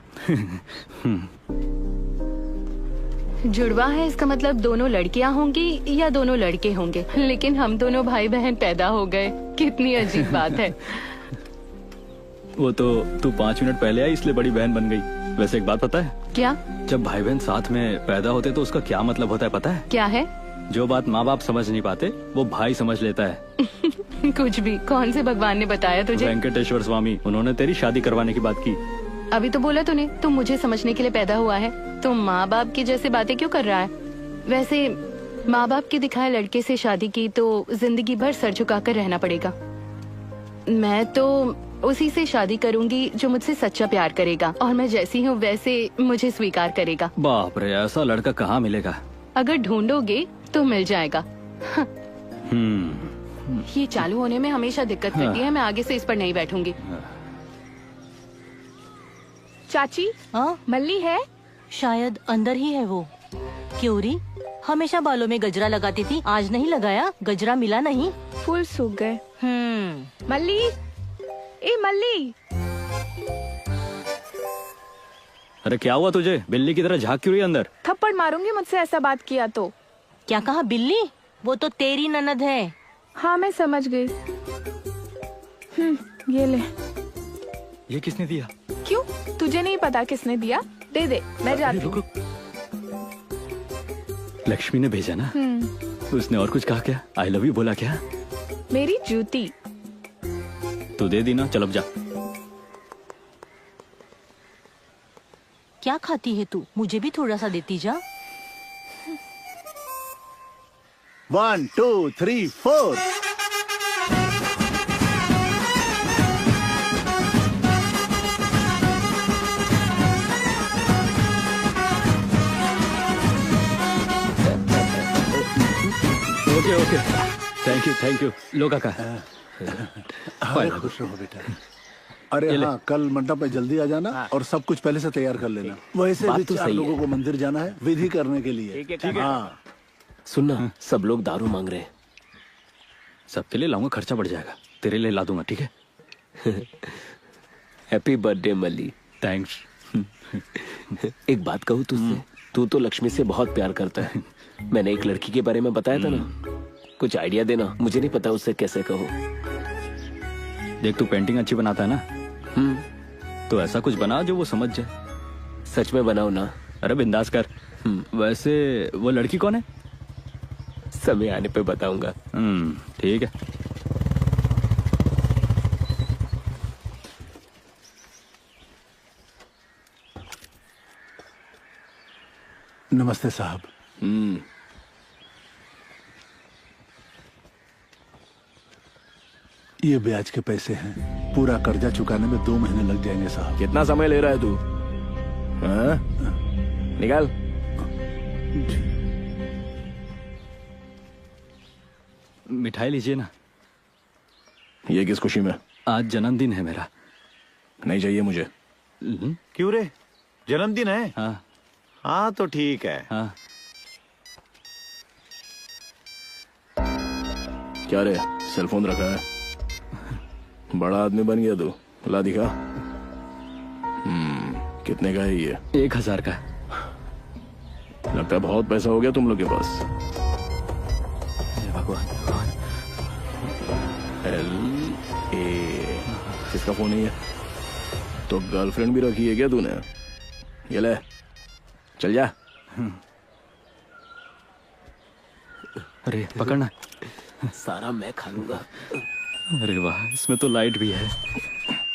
जुड़वा है इसका मतलब दोनों लड़कियां होंगी या दोनों लड़के होंगे, लेकिन हम दोनों भाई बहन पैदा हो गए। कितनी अजीब बात है। वो तो तू 5 मिनट पहले आई इसलिए बड़ी बहन बन गई। वैसे एक बात पता है? क्या? जब भाई बहन साथ में पैदा होते तो उसका क्या मतलब होता है पता है? क्या है? जो बात माँ बाप समझ नहीं पाते वो भाई समझ लेता है। कुछ भी। कौन से भगवान ने बताया तुझे? वेंकटेश्वर स्वामी, उन्होंने तेरी शादी करवाने की बात की। अभी तो बोला तूने, तुम मुझे समझने के लिए पैदा हुआ है। तुम माँ बाप की जैसे बातें क्यों कर रहा है? वैसे माँ बाप के दिखाए लड़के से शादी की तो जिंदगी भर सर झुकाकर रहना पड़ेगा। मैं तो उसी से शादी करूंगी जो मुझसे सच्चा प्यार करेगा और मैं जैसी हूँ वैसे मुझे स्वीकार करेगा। बाप रे, ऐसा लड़का कहाँ मिलेगा? अगर ढूंढोगे तो मिल जाएगा। ये चालू होने में हमेशा दिक्कत करती है। मैं आगे से इस पर नहीं बैठूंगी। चाची, मल्ली है? शायद अंदर ही है वो। क्यों री? हमेशा बालों में गजरा लगाती थी, आज नहीं लगाया? गजरा मिला नहीं? फूल सूख गए। मल्ली, ए मल्ली। अरे क्या हुआ तुझे? बिल्ली की तरह झांक क्यों रही अंदर? थप्पड़ मारूंगी मुझसे ऐसा बात किया तो। क्या कहा? बिल्ली? वो तो तेरी ननद है। हाँ मैं समझ गई। ये ले। ये किसने दिया? क्यों, तुझे नहीं पता किसने दिया? दे दे, मैं जाती हूँ। लक्ष्मी ने भेजा ना? उसने और कुछ कहा क्या? आई लव यू बोला क्या? मेरी जूती। तू दे दी ना, चल अब जा। क्या खाती है तू? मुझे भी थोड़ा सा देती जा। 1 2 3 4। Okay okay, thank you. लो काका। खुश रहो बेटा। अरे हाँ, कल मंडप पे जल्दी आ जाना और सब कुछ पहले से तैयार कर लेना। वैसे भी 4 लोगों को मंदिर जाना है विधि करने के लिए। ठीक है। हाँ। सुनना, सब लोग दारू मांग रहे हैं। सबके लिए लाऊंगा, खर्चा बढ़ जाएगा। तेरे लिए ला दूंगा, ठीक है? हैप्पी बर्थडे मल्ली। थैंक्स। एक बात कहूँ तुझसे, तू तो लक्ष्मी से बहुत प्यार करता है। मैंने एक लड़की के बारे में बताया था ना, कुछ आइडिया देना। मुझे नहीं पता उससे कैसे कहूँ। देख, तू पेंटिंग अच्छी बनाता है ना, तो ऐसा कुछ बना जो वो समझ जाए। सच में बनाओ ना। अरे बिंदास कर। वैसे वो लड़की कौन है? समय आने पे बताऊंगा। ठीक है। नमस्ते साहब। ये ब्याज के पैसे हैं। पूरा कर्जा चुकाने में 2 महीने लग जाएंगे साहब। कितना समय ले रहा है तू? निकाल। मिठाई लीजिए ना। ये किस खुशी में? आज जन्मदिन है मेरा। नहीं चाहिए मुझे। क्यों रे, जन्मदिन है? हाँ तो ठीक है। हाँ। क्या रे, सेलफोन रखा है? बड़ा आदमी बन गया तू। ला दिखा। कितने का है ये? 1000 का। लगता है बहुत पैसा हो गया तुम लोग के पास। भगवान। LA किसका फोन है ये? तो गर्लफ्रेंड भी रखी है क्या तूने? ये ले, चल जा। अरे पकड़ना। सारा मैं खा लूंगा। अरे वाह, इसमें तो लाइट भी है।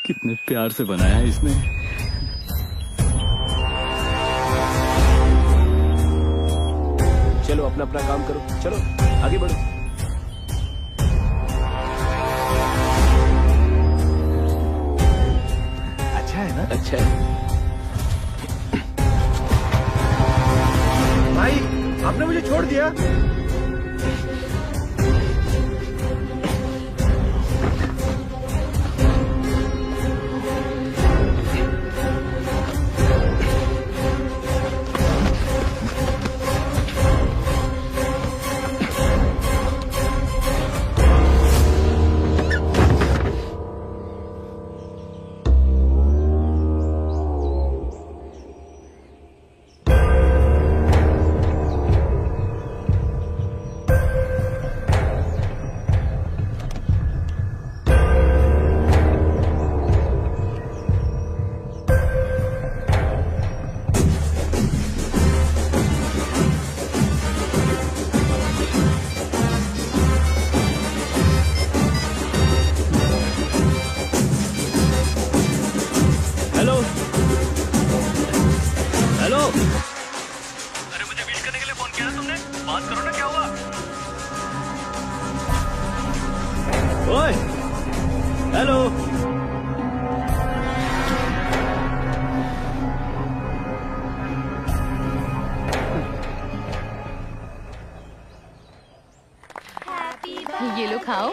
कितने प्यार से बनाया है इसने। चलो अपना अपना काम करो, चलो आगे बढ़ो। अच्छा है ना? अच्छा है। भाई, आपने मुझे छोड़ दिया। अरे मुझे विश करने के लिए फोन किया ना तुमने? बात करो ना, क्या हुआ? ओए, हेलो। ये लो खाओ।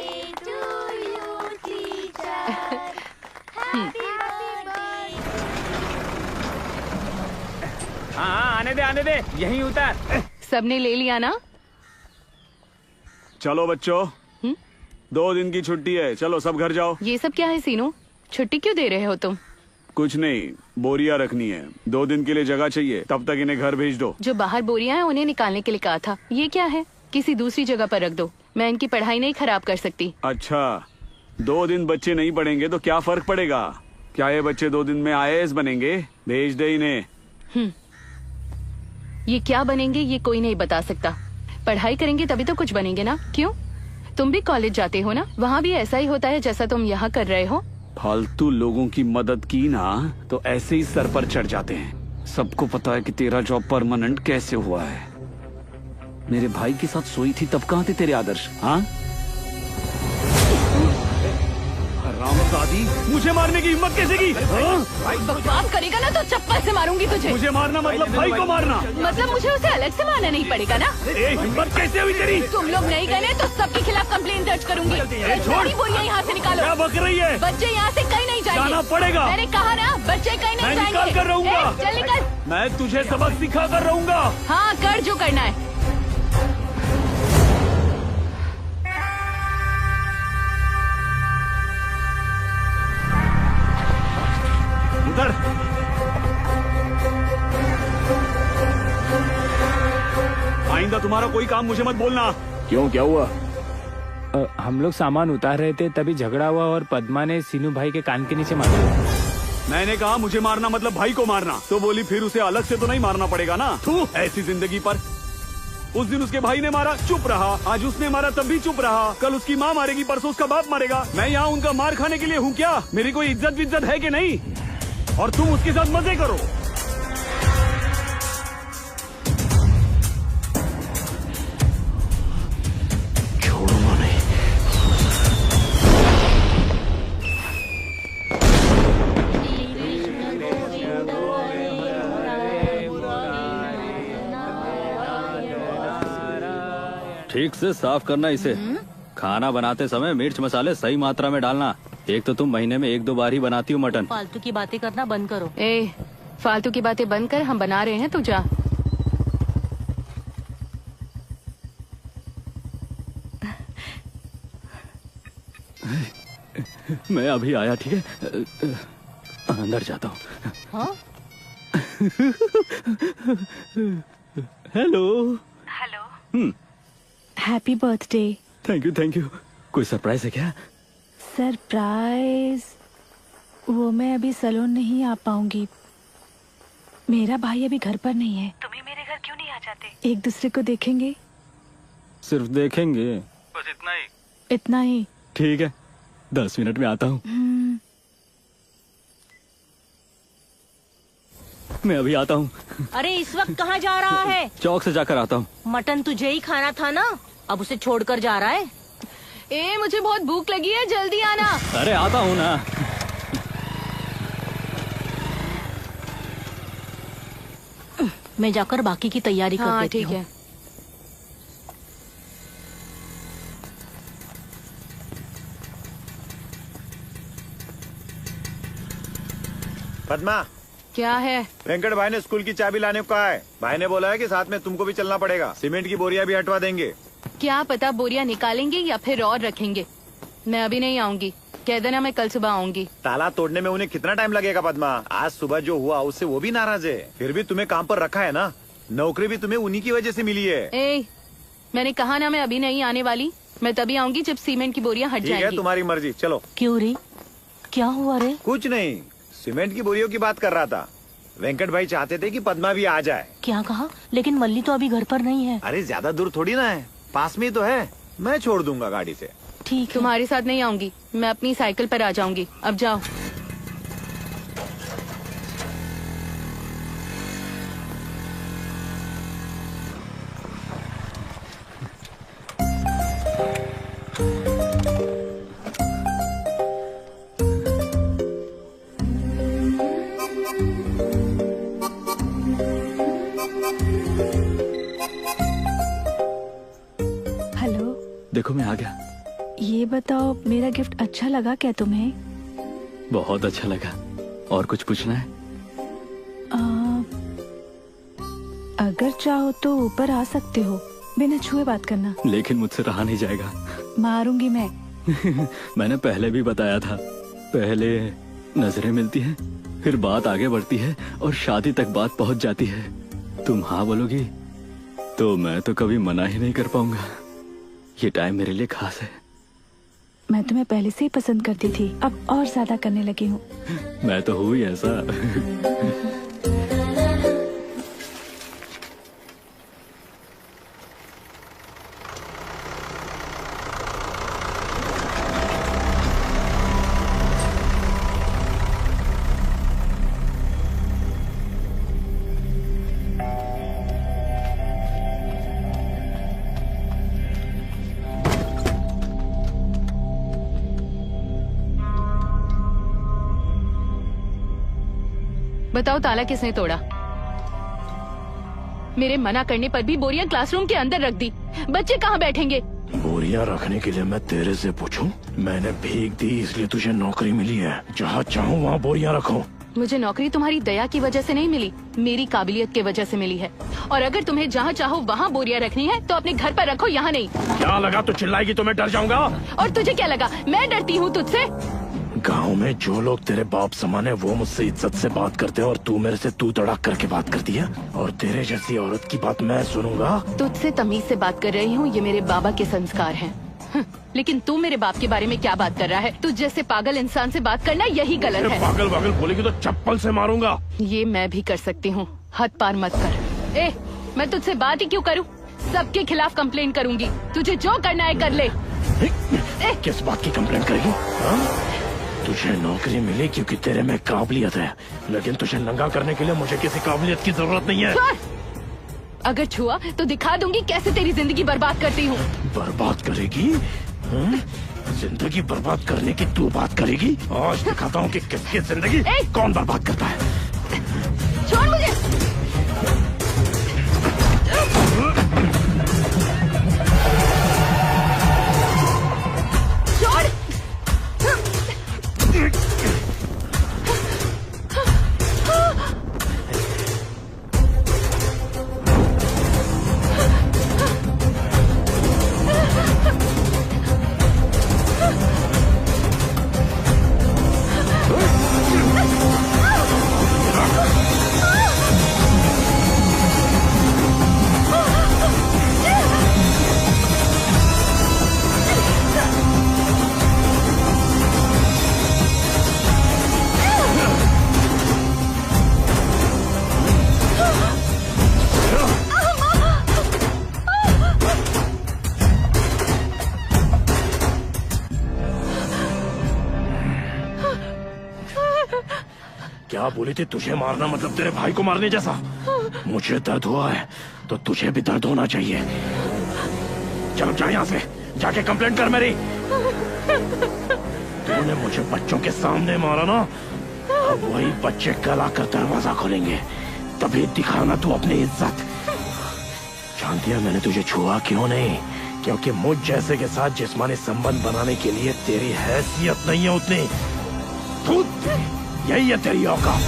हाँ, आने दे, यहीं उतर। सबने ले लिया ना? चलो बच्चों, 2 दिन की छुट्टी है, चलो सब घर जाओ। ये सब क्या है सीनू? छुट्टी क्यों दे रहे हो तुम? कुछ नहीं, बोरियां रखनी है, 2 दिन के लिए जगह चाहिए, तब तक इन्हें घर भेज दो। जो बाहर बोरियां हैं उन्हें निकालने के लिए कहा था। ये क्या है? किसी दूसरी जगह पर रख दो, मैं इनकी पढ़ाई नहीं खराब कर सकती। अच्छा, 2 दिन बच्चे नहीं पढ़ेंगे तो क्या फर्क पड़ेगा? क्या ये बच्चे 2 दिन में IAS बनेंगे? भेज दे इन्हें। ये क्या बनेंगे ये कोई नहीं बता सकता। पढ़ाई करेंगे तभी तो कुछ बनेंगे ना। क्यों? तुम भी कॉलेज जाते हो ना? वहाँ भी ऐसा ही होता है जैसा तुम यहाँ कर रहे हो? फालतू लोगों की मदद की ना तो ऐसे ही सर पर चढ़ जाते हैं। सबको पता है कि तेरा जॉब परमानेंट कैसे हुआ है। मेरे भाई के साथ सोई थी तब कहाँ थे तेरे आदर्श? हाँ, हरामजादी, मुझे मारने की हिम्मत कैसे की? बकवास करेगा ना तो चप्पल से मारूंगी तुझे। मुझे मारना मतलब भाई को मारना? मतलब मुझे उसे अलग से मारना नहीं पड़ेगा ना? हिम्मत कैसे हुई तेरी? तुम लोग नहीं गए तो सबके खिलाफ कंप्लेंट दर्ज करूंगी। छोड़ी बोरियां यहाँ से निकालो। क्या बक रही है? बच्चे यहाँ से कहीं नहीं जाएंगे। जाना पड़ेगा। मैंने कहा ना, बच्चे कहीं नहीं जाएंगे। निकाल कर रहूंगा। चल निकल। मैं तुझे सबक सिखा कर रहूंगा। हाँ, कर जो करना है। उधर आइंदा तुम्हारा कोई काम मुझे मत बोलना। क्यों, क्या हुआ? हम लोग सामान उतार रहे थे तभी झगड़ा हुआ और पद्मा ने सीनू भाई के कान के नीचे मारा। मैंने कहा मुझे मारना मतलब भाई को मारना, तो बोली फिर उसे अलग से तो नहीं मारना पड़ेगा ना। तू ऐसी जिंदगी पर। उस दिन उसके भाई ने मारा, चुप रहा। आज उसने मारा तब भी चुप रहा। कल उसकी माँ मारेगी, परसों उसका बाप मारेगा। मैं यहाँ उनका मार खाने के लिए हूँ क्या? मेरी कोई इज्जत है कि नहीं? और तुम उसके साथ मजे करो। छोड़ूंगा नहीं। ठीक से साफ करना इसे। खाना बनाते समय मिर्च मसाले सही मात्रा में डालना। एक तो तुम महीने में 1-2 बार ही बनाती हो मटन। फालतू की बातें करना बंद करो। फालतू की बातें बंद कर, हम बना रहे हैं, तू जा। मैं अभी आया, ठीक है? अंदर जाता हूँ। हाँ? Hello. Hello. Happy birthday. Thank you. कोई सरप्राइज है क्या? सरप्राइज? वो मैं अभी सैलून नहीं आ पाऊंगी। मेरा भाई अभी घर पर नहीं है। तुम ही मेरे घर क्यों नहीं आ जाते? एक दूसरे को देखेंगे। सिर्फ देखेंगे? बस इतना ही? इतना ही। ठीक है, 10 मिनट में आता हूँ। मैं अभी आता हूँ। अरे इस वक्त कहाँ जा रहा है? चौक से जाकर आता हूँ। मटन तुझे ही खाना था ना, अब उसे छोड़कर जा रहा है? मुझे बहुत भूख लगी है, जल्दी आना। अरे आता हूँ ना। मैं जाकर बाकी की तैयारी कर देती हूँ। ठीक है। पद्मा, क्या है? वेंकट भाई ने स्कूल की चाबी लाने को कहा है। भाई ने बोला है कि साथ में तुमको भी चलना पड़ेगा। सीमेंट की बोरियां भी हटवा देंगे। क्या पता बोरियां निकालेंगे या फिर और रखेंगे। मैं अभी नहीं आऊंगी, कह देना मैं कल सुबह आऊंगी। ताला तोड़ने में उन्हें कितना टाइम लगेगा पद्मा? आज सुबह जो हुआ उससे वो भी नाराज है। फिर भी तुम्हें काम पर रखा है ना। नौकरी भी तुम्हें उन्हीं की वजह से मिली है। मैंने कहा ना मैं अभी नहीं आने वाली। मैं तभी आऊंगी जब सीमेंट की बोरियां हट जाएंगी। ठीक है, तुम्हारी मर्जी, चलो। क्यों रे, क्या हुआ रे? कुछ नहीं, सीमेंट की बोरियों की बात कर रहा था। वेंकट भाई चाहते थे कि पद्मा भी आ जाए। क्या कहा? लेकिन मल्ली तो अभी घर पर नहीं है। अरे ज्यादा दूर थोड़ी ना है, पास में ही तो है। मैं छोड़ दूंगा गाड़ी से। ठीक है। तुम्हारे साथ नहीं आऊंगी, मैं अपनी साइकिल पर आ जाऊंगी। अब जाओ। हेलो, देखो मैं आ गया। ये बताओ मेरा गिफ्ट अच्छा लगा क्या तुम्हें? बहुत अच्छा लगा। और कुछ पूछना है? अगर चाहो तो ऊपर आ सकते हो, बिना छुए बात करना। लेकिन मुझसे रहा नहीं जाएगा। मारूंगी मैं। मैंने पहले भी बताया था, पहले नजरें मिलती हैं, फिर बात आगे बढ़ती है और शादी तक बात पहुंच जाती है। तुम हाँ बोलोगी तो मैं तो कभी मना ही नहीं कर पाऊंगा। ये टाइम मेरे लिए खास है। मैं तुम्हें पहले से ही पसंद करती थी, अब और ज्यादा करने लगी हूँ। मैं तो हूँ ही ऐसा। बताओ ताला किसने तोड़ा? मेरे मना करने पर भी बोरियां क्लासरूम के अंदर रख दी। बच्चे कहाँ बैठेंगे? बोरियां रखने के लिए मैं तेरे से पूछूं? मैंने भीख दी इसलिए तुझे नौकरी मिली है। जहाँ चाहूँ वहाँ बोरियां रखो। मुझे नौकरी तुम्हारी दया की वजह से नहीं मिली, मेरी काबिलियत की वजह से मिली है। और अगर तुम्हें जहाँ चाहो वहाँ बोरियां रखनी है तो अपने घर पर रखो, यहाँ नहीं। क्या लगा तू चिल्लाएगी तो मैं डर जाऊंगा? और तुझे क्या लगा मैं डरती हूँ तुझसे? गांव में जो लोग तेरे बाप समान है वो मुझसे इज्जत से बात करते हैं और तू मेरे से तू तड़ाक करके बात करती है। और तेरे जैसी औरत की बात मैं सुनूंगा? तुझसे तमीज से बात कर रही हूँ, ये मेरे बाबा के संस्कार हैं। लेकिन तू मेरे बाप के बारे में क्या बात कर रहा है? तुझ जैसे पागल इंसान से बात करना यही गलत है। पागल पागल बोलेगी तो चप्पल से मारूंगा। ये मैं भी कर सकती हूँ, हद पार मत कर। ए, मैं तुझसे बात ही क्यों करूँ? सबके खिलाफ कंप्लेन करूंगी। तुझे जो करना है कर ले। किस बात की कंप्लेन करेगी? तुझे नौकरी मिली क्योंकि तेरे में काबिलियत है, लेकिन तुझे नंगा करने के लिए मुझे किसी काबिलियत की जरूरत नहीं है। अगर छुआ तो दिखा दूंगी कैसे तेरी जिंदगी बर्बाद करती हूँ। बर्बाद करेगी? जिंदगी बर्बाद करने की तू बात करेगी? आज दिखाता हूँ कि किसकी जिंदगी कौन बर्बाद करता है। छोड़ मुझे। छोड़। क्या बोली थी? तुझे मारना मतलब तेरे भाई को मारने जैसा? मुझे दर्द हुआ है तो तुझे भी दर्द होना चाहिए। चल जा यहाँ से, जाके कंप्लेंट कर मेरी। तूने मुझे बच्चों के सामने मारा ना, अब वही बच्चे कल आकर दरवाजा खोलेंगे, तभी दिखाना तू अपनी इज्जत। जानती है मैंने तुझे छुआ क्यों नहीं? क्योंकि मुझ जैसे के साथ जिस्मानी संबंध बनाने के लिए तेरी हैसियत नहीं है उतनी। यही है तेरी औकात।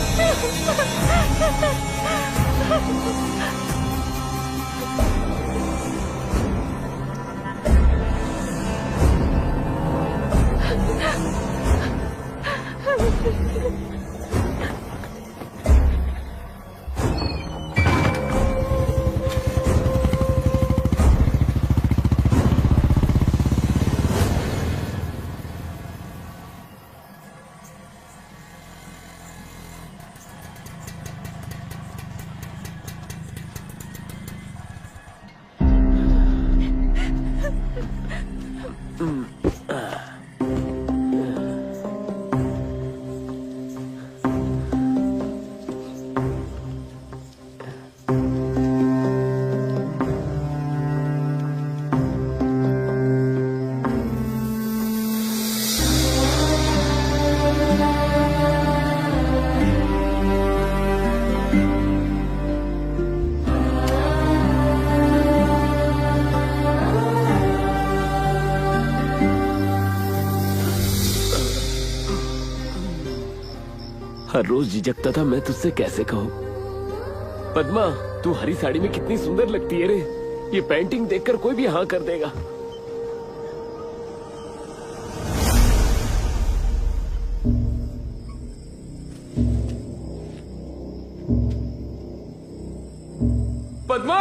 हर रोज झिझकता था मैं तुझसे कैसे कहूँ। पद्मा, तू हरी साड़ी में कितनी सुंदर लगती है रे। ये पेंटिंग देखकर कोई भी हाँ कर देगा। पद्मा,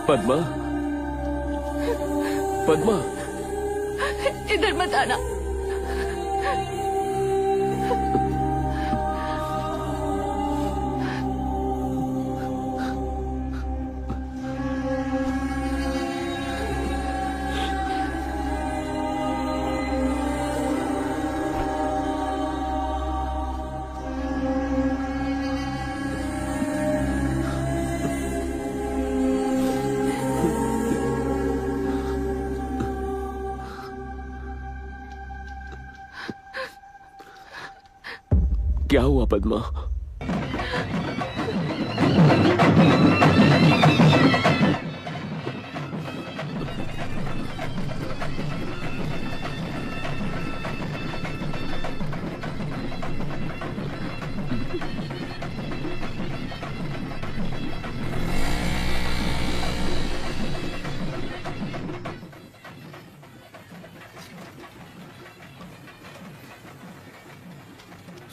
पद्मा, पद्मा, इधर मत आना। क्या हुआ पद्मा?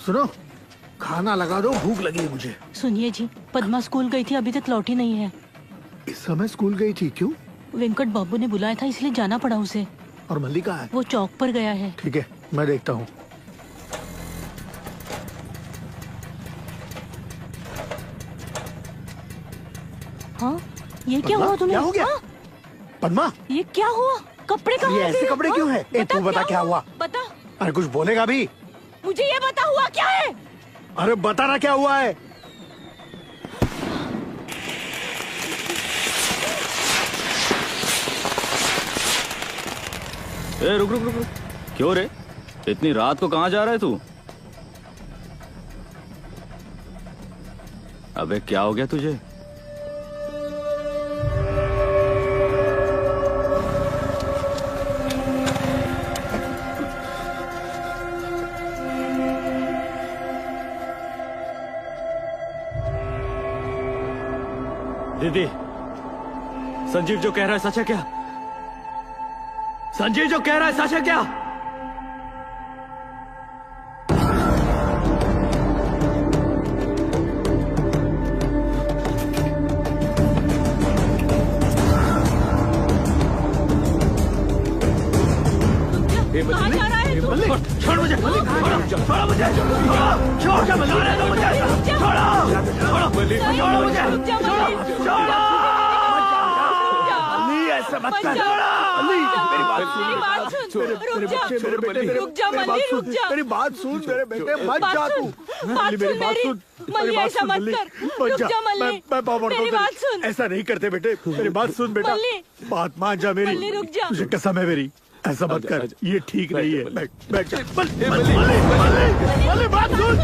सुनो, खाना लगा दो, भूख लगी है मुझे। सुनिए जी, पद्मा स्कूल गई थी, अभी तक लौटी नहीं है। इस समय स्कूल गई थी? क्यों? वेंकट बाबू ने बुलाया था इसलिए जाना पड़ा उसे। और मल्ली कहाँ है? वो चौक पर गया है। ठीक है, मैं देखता हूँ। हाँ, ये क्या हुआ तुम्हें? क्या हो गया? हाँ? पद्मा, ये क्या हुआ? कपड़े कहाँ ये रखे ऐसे हैं? कपड़े क्यों है? ए, तू बता क्या हुआ? बता, अरे कुछ बोलेगा भी? मुझे ये बता हुआ क्या है? अरे बता ना क्या हुआ है? ए, रुक रुक रुक रुक। क्यों रे, इतनी रात को कहाँ जा रहा है तू? अबे क्या हो गया तुझे? दीदी, संजीव जो कह रहा है सच है क्या? संजीव जो कह रहा है सच है क्या? कहाँ जा रहा है तू? छोड़ मुझे, छोड़ो मुझे, छोड़ क्या बता रहे हो मुझे? छोड़ो मुझे, छोड़ो। ऐसा मत कर। मेरी बात सुन। रुक जा मल्ली, रुक जा। मेरी बात सुन मेरे बेटे, मत जा तू। मेरी बात सुन मल्ली, ऐसा मत कर। रुक जा मल्ली, मेरी बात सुन। ऐसा नहीं करते बेटे, मेरी बात सुन बेटा। बात मान जा मेरी। मल्ली, रुक जा। तुझे कसम है मेरी, ऐसा मत कर, ये ठीक नहीं है। बैठ जा। बात सुन।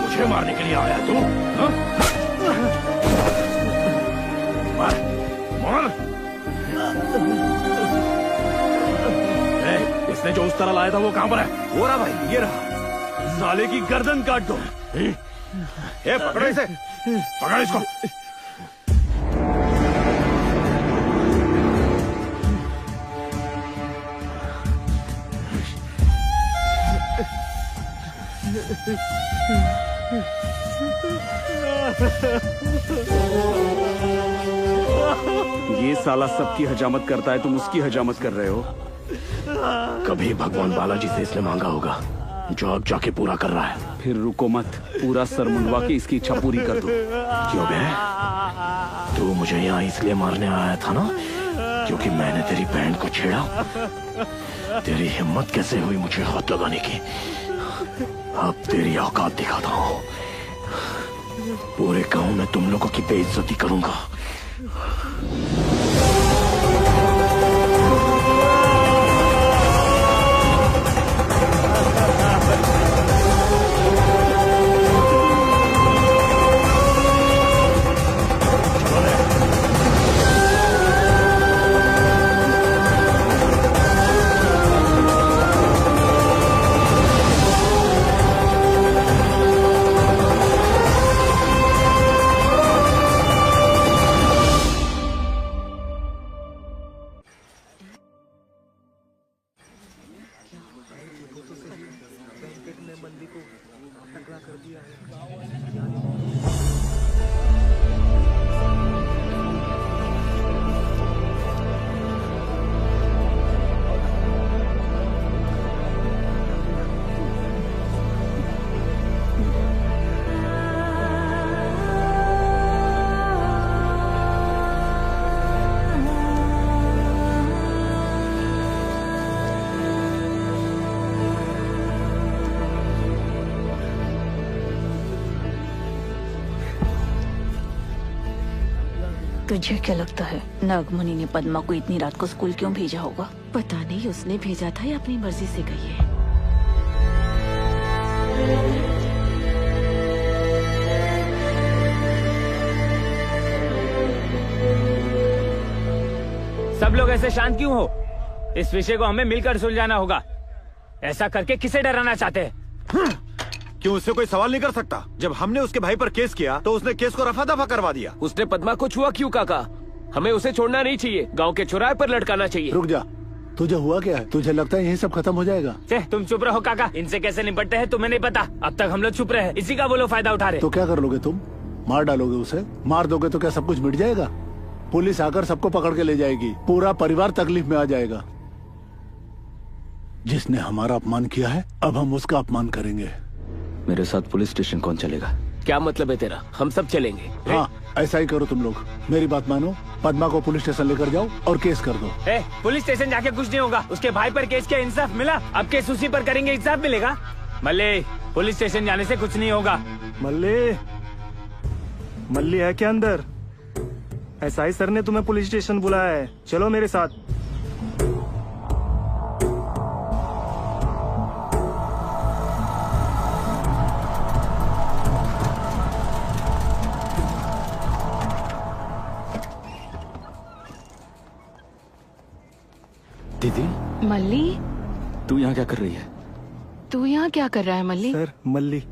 मुझे मारने के लिए आया तू? हाँ? मार, मार। इसने जो उस तरह लाया था वो कहाँ पर है? वो रहा भाई, ये रहा। साले की गर्दन काट दो। ए, पकड़ो इसे। पकड़ इसको। ये साला सबकी हजामत करता है, तुम उसकी हजामत कर रहे हो। कभी भगवान बालाजी से इसने मांगा होगा जो अब जाके पूरा कर रहा है। फिर रुको मत, पूरा सर मुंडवा के इसकी इच्छा पूरी कर दो। क्यों बे? तू मुझे यहाँ इसलिए मारने आया था ना क्योंकि मैंने तेरी बहन को छेड़ा। तेरी हिम्मत कैसे हुई मुझे हाथ लगाने की? अब तेरी औकात दिखाता हूँ। पूरे गांव में तुम लोगों की बेइज्जती करूंगा। तुझे क्या लगता है नागमणि ने पद्मा को इतनी रात को स्कूल क्यों भेजा होगा? पता नहीं उसने भेजा था या अपनी मर्जी से गई है। सब लोग ऐसे शांत क्यों हो? इस विषय को हमें मिलकर सुलझाना होगा। ऐसा करके किसे डराना चाहते हैं? क्यों उससे कोई सवाल नहीं कर सकता? जब हमने उसके भाई पर केस किया तो उसने केस को रफा दफा करवा दिया। उसने पद्मा को छुआ क्यों काका? हमें उसे छोड़ना नहीं चाहिए, गांव के चौराहे पर लटकाना चाहिए। रुक जा, तुझे हुआ क्या है? तुझे लगता है यही सब खत्म हो जाएगा? तुम चुप रहो काका, इनसे कैसे निपटते हैं तुम्हें नहीं पता। अब तक हम लोग चुप रहे, इसी का वो लोग फायदा उठा रहे। तो क्या कर लोगे तुम? मार डालोगे उसे? मार दोगे तो क्या सब कुछ मिट जाएगा? पुलिस आकर सबको पकड़ के ले जाएगी, पूरा परिवार तकलीफ में आ जाएगा। जिसने हमारा अपमान किया है अब हम उसका अपमान करेंगे। मेरे साथ पुलिस स्टेशन कौन चलेगा? क्या मतलब है तेरा? हम सब चलेंगे। हाँ, ऐसा ही करो तुम लोग। मेरी बात मानो, पद्मा को पुलिस स्टेशन लेकर जाओ और केस कर दो। पुलिस स्टेशन जाके कुछ नहीं होगा। उसके भाई पर केस किया, इंसाफ मिला, अब केस उसी पर करेंगे, इंसाफ मिलेगा। मल्ले, पुलिस स्टेशन जाने से कुछ नहीं होगा। मल्ली है क्या अंदर? एसआई सर ने तुम्हें पुलिस स्टेशन बुलाया है, चलो मेरे साथ। दीदी, मल्ली, तू यहाँ क्या कर रही है? तू यहाँ क्या कर रहा है मल्ली? सर, मल्ली।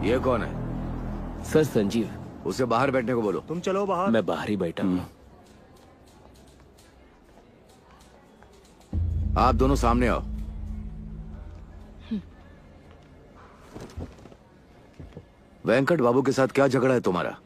ये कौन है? सर संजीव। उसे बाहर बैठने को बोलो। तुम चलो बाहर। मैं बाहर ही बैठा हूँ। आप दोनों सामने आओ। वेंकट बाबू के साथ क्या झगड़ा है तुम्हारा?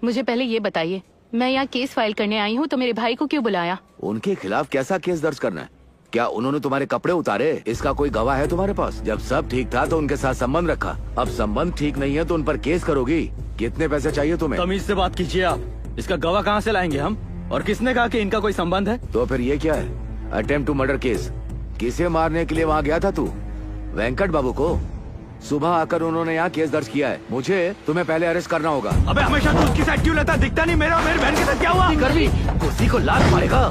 मुझे पहले ये बताइए, मैं यहाँ केस फाइल करने आई हूँ तो मेरे भाई को क्यों बुलाया? उनके खिलाफ कैसा केस दर्ज करना है? क्या उन्होंने तुम्हारे कपड़े उतारे? इसका कोई गवाह है तुम्हारे पास? जब सब ठीक था तो उनके साथ संबंध रखा, अब संबंध ठीक नहीं है तो उन पर केस करोगी? कितने पैसे चाहिए तुम्हें? तमीज से बात कीजिए आप। इसका गवाह कहाँ से लाएंगे हम? और किसने कहा कि इनका कोई संबंध है? तो फिर ये क्या है? Attempt to murder case. किसे मारने के लिए वहाँ गया था तू? वेंकट बाबू को? सुबह आकर उन्होंने यहाँ केस दर्ज किया है। मुझे तुम्हें पहले अरेस्ट करना होगा। अबे हमेशा तू उसकी साइड क्यों लेता? दिखता नहीं मेरा और मेरी बहन के साथ क्या हुआ? कर भी उसी को लात मारेगा।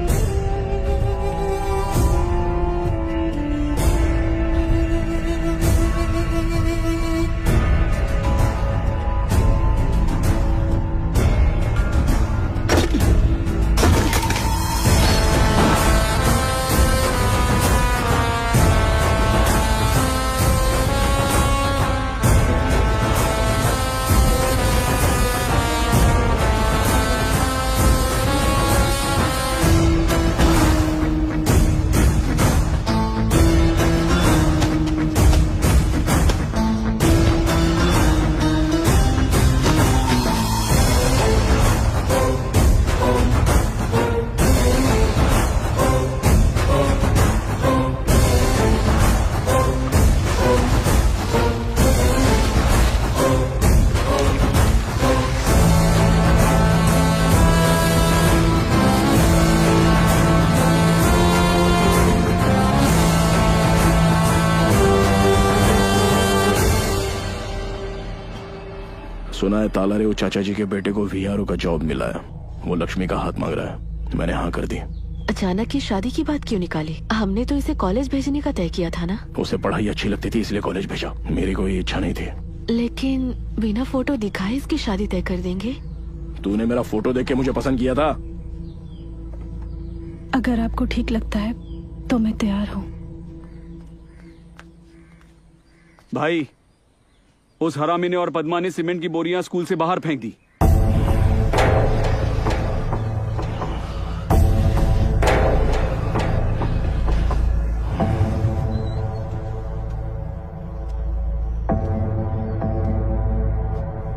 सुना है तालारे वो चाचा जी के बेटे को वीआरओ का जॉब मिला है, वो लक्ष्मी का हाथ मांग रहा है। मैंने हाँ कर दी। अचानक ये शादी की बात क्यों निकाली? हमने तो इसे कॉलेज भेजने का तय किया था ना। उसे पढ़ाई अच्छी लगती थी इसलिए कॉलेज भेजा, मेरी कोई इच्छा नहीं थी। लेकिन बिना फोटो दिखाए इसकी शादी तय कर देंगे? तूने मेरा फोटो देख के मुझे पसंद किया था? अगर आपको ठीक लगता है तो मैं तैयार हूँ। भाई, उस हरामी ने और पद्मा ने सीमेंट की बोरियां स्कूल से बाहर फेंक दी।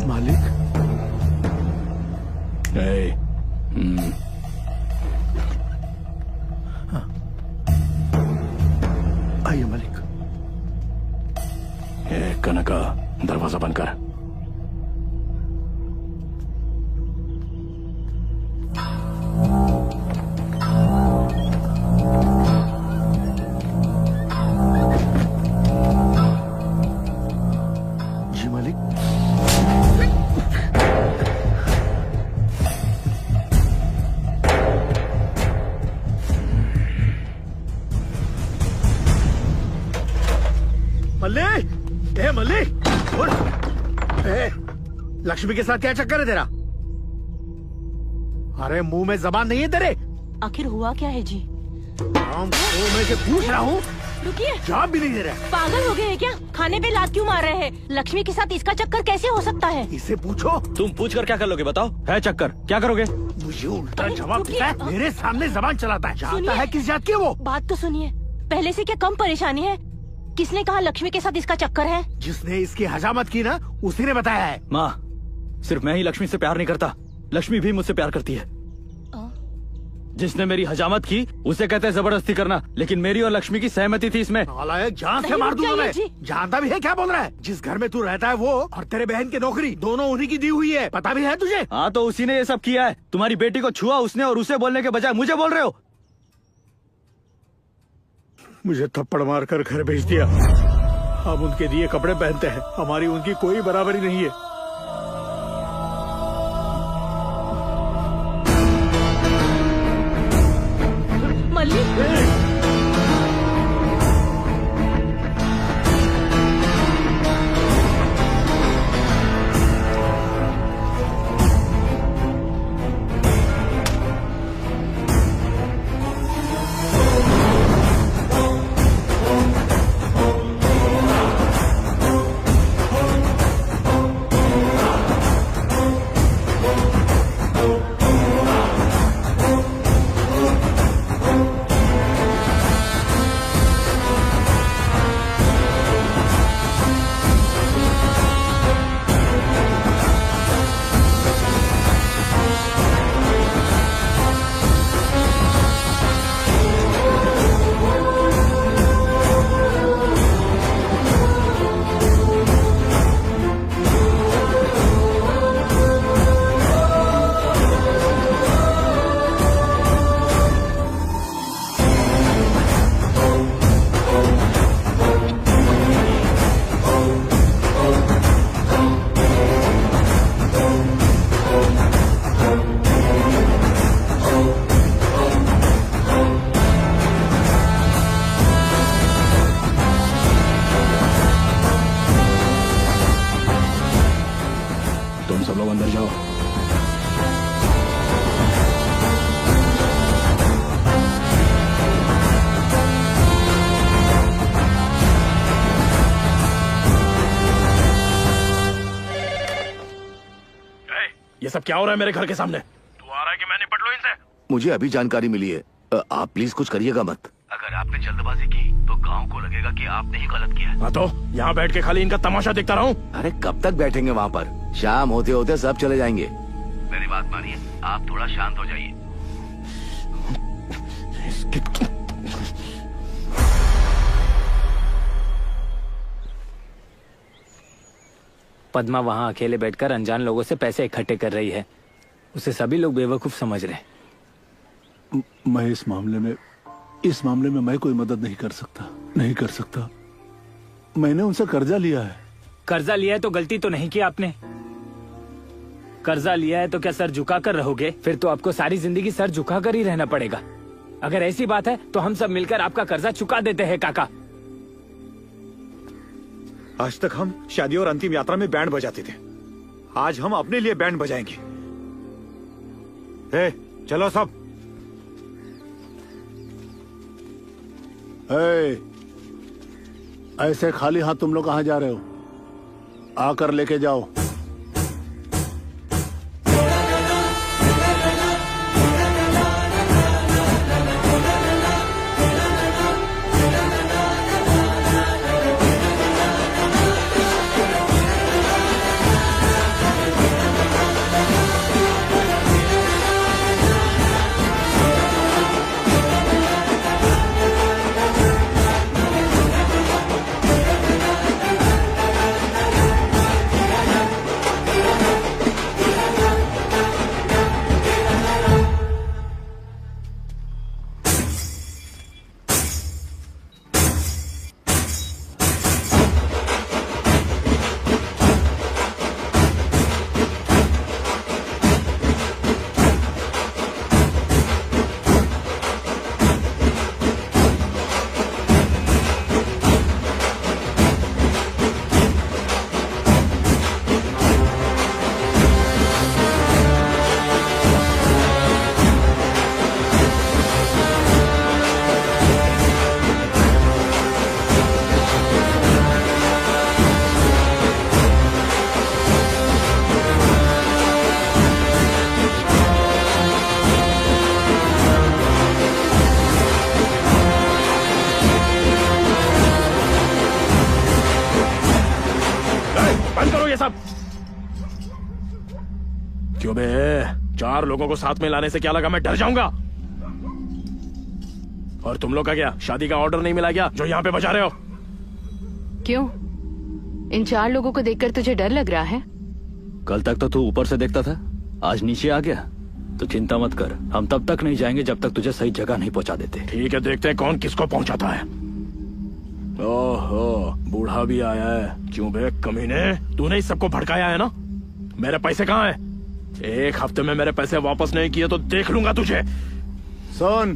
मालिक। आइए मालिक। कनका, दरवाजा बंद कर। जी मालिक। मल्लिक, ए मल्लिक, उठ। ए, लक्ष्मी के साथ क्या चक्कर है तेरा? अरे मुंह में जबान नहीं है तेरे? आखिर हुआ क्या है जी? मैं से पूछ रहा हूँ। रुकिए, जवाब भी नहीं दे रहा। पागल हो गए हैं क्या? खाने पे लात क्यों मार रहे हैं? लक्ष्मी के साथ इसका चक्कर कैसे हो सकता है? इसे पूछो। तुम पूछ कर क्या कर लोगे बताओ? है चक्कर, क्या करोगे? मुझे उल्टा जवाब देता है, मेरे सामने जबान चलाता है। जानता है किस जात की है वो? बात तो सुनिए, पहले से क्या कम परेशानी है? किसने कहा लक्ष्मी के साथ इसका चक्कर है? जिसने इसकी हजामत की ना, उसी ने बताया है। माँ, सिर्फ मैं ही लक्ष्मी से प्यार नहीं करता, लक्ष्मी भी मुझसे प्यार करती है। जिसने मेरी हजामत की उसे कहते हैं जबरदस्ती करना, लेकिन मेरी और लक्ष्मी की सहमति थी इसमें। नालायक, जान से मार दूंगा मैं। जानता भी है क्या बोल रहा है? जिस घर में तू रहता है वो और तेरे बहन की नौकरी दोनों उन्हीं की दी हुई है, पता भी है तुझे? हाँ, तो उसी ने ये सब किया है। तुम्हारी बेटी को छुआ उसने और उसे बोलने के बजाय मुझे बोल रहे हो। मुझे थप्पड़ मारकर घर भेज दिया। हम उनके दिए कपड़े पहनते हैं, हमारी उनकी कोई बराबरी नहीं है। मल्लिक, सब लोग अंदर जाओ। ये सब क्या हो रहा है मेरे घर के सामने? तू आ रहा है कि मैं निपट लूं इनसे? मुझे अभी जानकारी मिली है, आप प्लीज कुछ करिएगा मत। अगर आपने जल्दबाजी की तो गांव को लगेगा कि आपने ही गलत किया। हाँ तो यहाँ बैठ के खाली इनका तमाशा देखता रहूं? अरे कब तक बैठेंगे वहाँ पर? शाम होते होते सब चले जाएंगे। मेरी बात मानिए, आप थोड़ा शांत हो जाइए। पद्मा वहाँ अकेले बैठकर अनजान लोगों से पैसे इकट्ठे कर रही है। उसे सभी लोग बेवकूफ समझ रहे हैं। मैं इस मामले में मैं कोई मदद नहीं कर सकता। मैंने उनसे कर्जा लिया है। कर्जा लिया है तो गलती तो नहीं की आपने। कर्जा लिया है तो क्या सर झुका कर रहोगे? फिर तो आपको सारी जिंदगी सर झुका कर ही रहना पड़ेगा। अगर ऐसी बात है तो हम सब मिलकर आपका कर्जा चुका देते हैं काका। आज तक हम शादी और अंतिम यात्रा में बैंड बजाते थे, आज हम अपने लिए बैंड बजाएंगे। चलो सब। ऐसे खाली हाथ तुम लोग कहाँ जा रहे हो? आकर लेके जाओ। क्यों बे? 4 लोगों को साथ में लाने से क्या लगा मैं डर जाऊंगा? और तुम लोग का क्या, शादी का ऑर्डर नहीं मिला क्या जो यहाँ पे बजा रहे हो? क्यों? इन 4 लोगों को देखकर तुझे डर लग रहा है? कल तक तो तू ऊपर से देखता था, आज नीचे आ गया। तो चिंता मत कर, हम तब तक नहीं जाएंगे जब तक तुझे सही जगह नहीं पहुंचा देते। ठीक है, देखते हैं कौन किसको पहुंचाता है। ओहो, बूढ़ा भी आया है। क्यों बे कमीने, तूने इस सबको भड़काया है ना? मेरे पैसे कहाँ हैं? 1 हफ्ते में मेरे पैसे वापस नहीं किए तो देख लूंगा तुझे। सुन,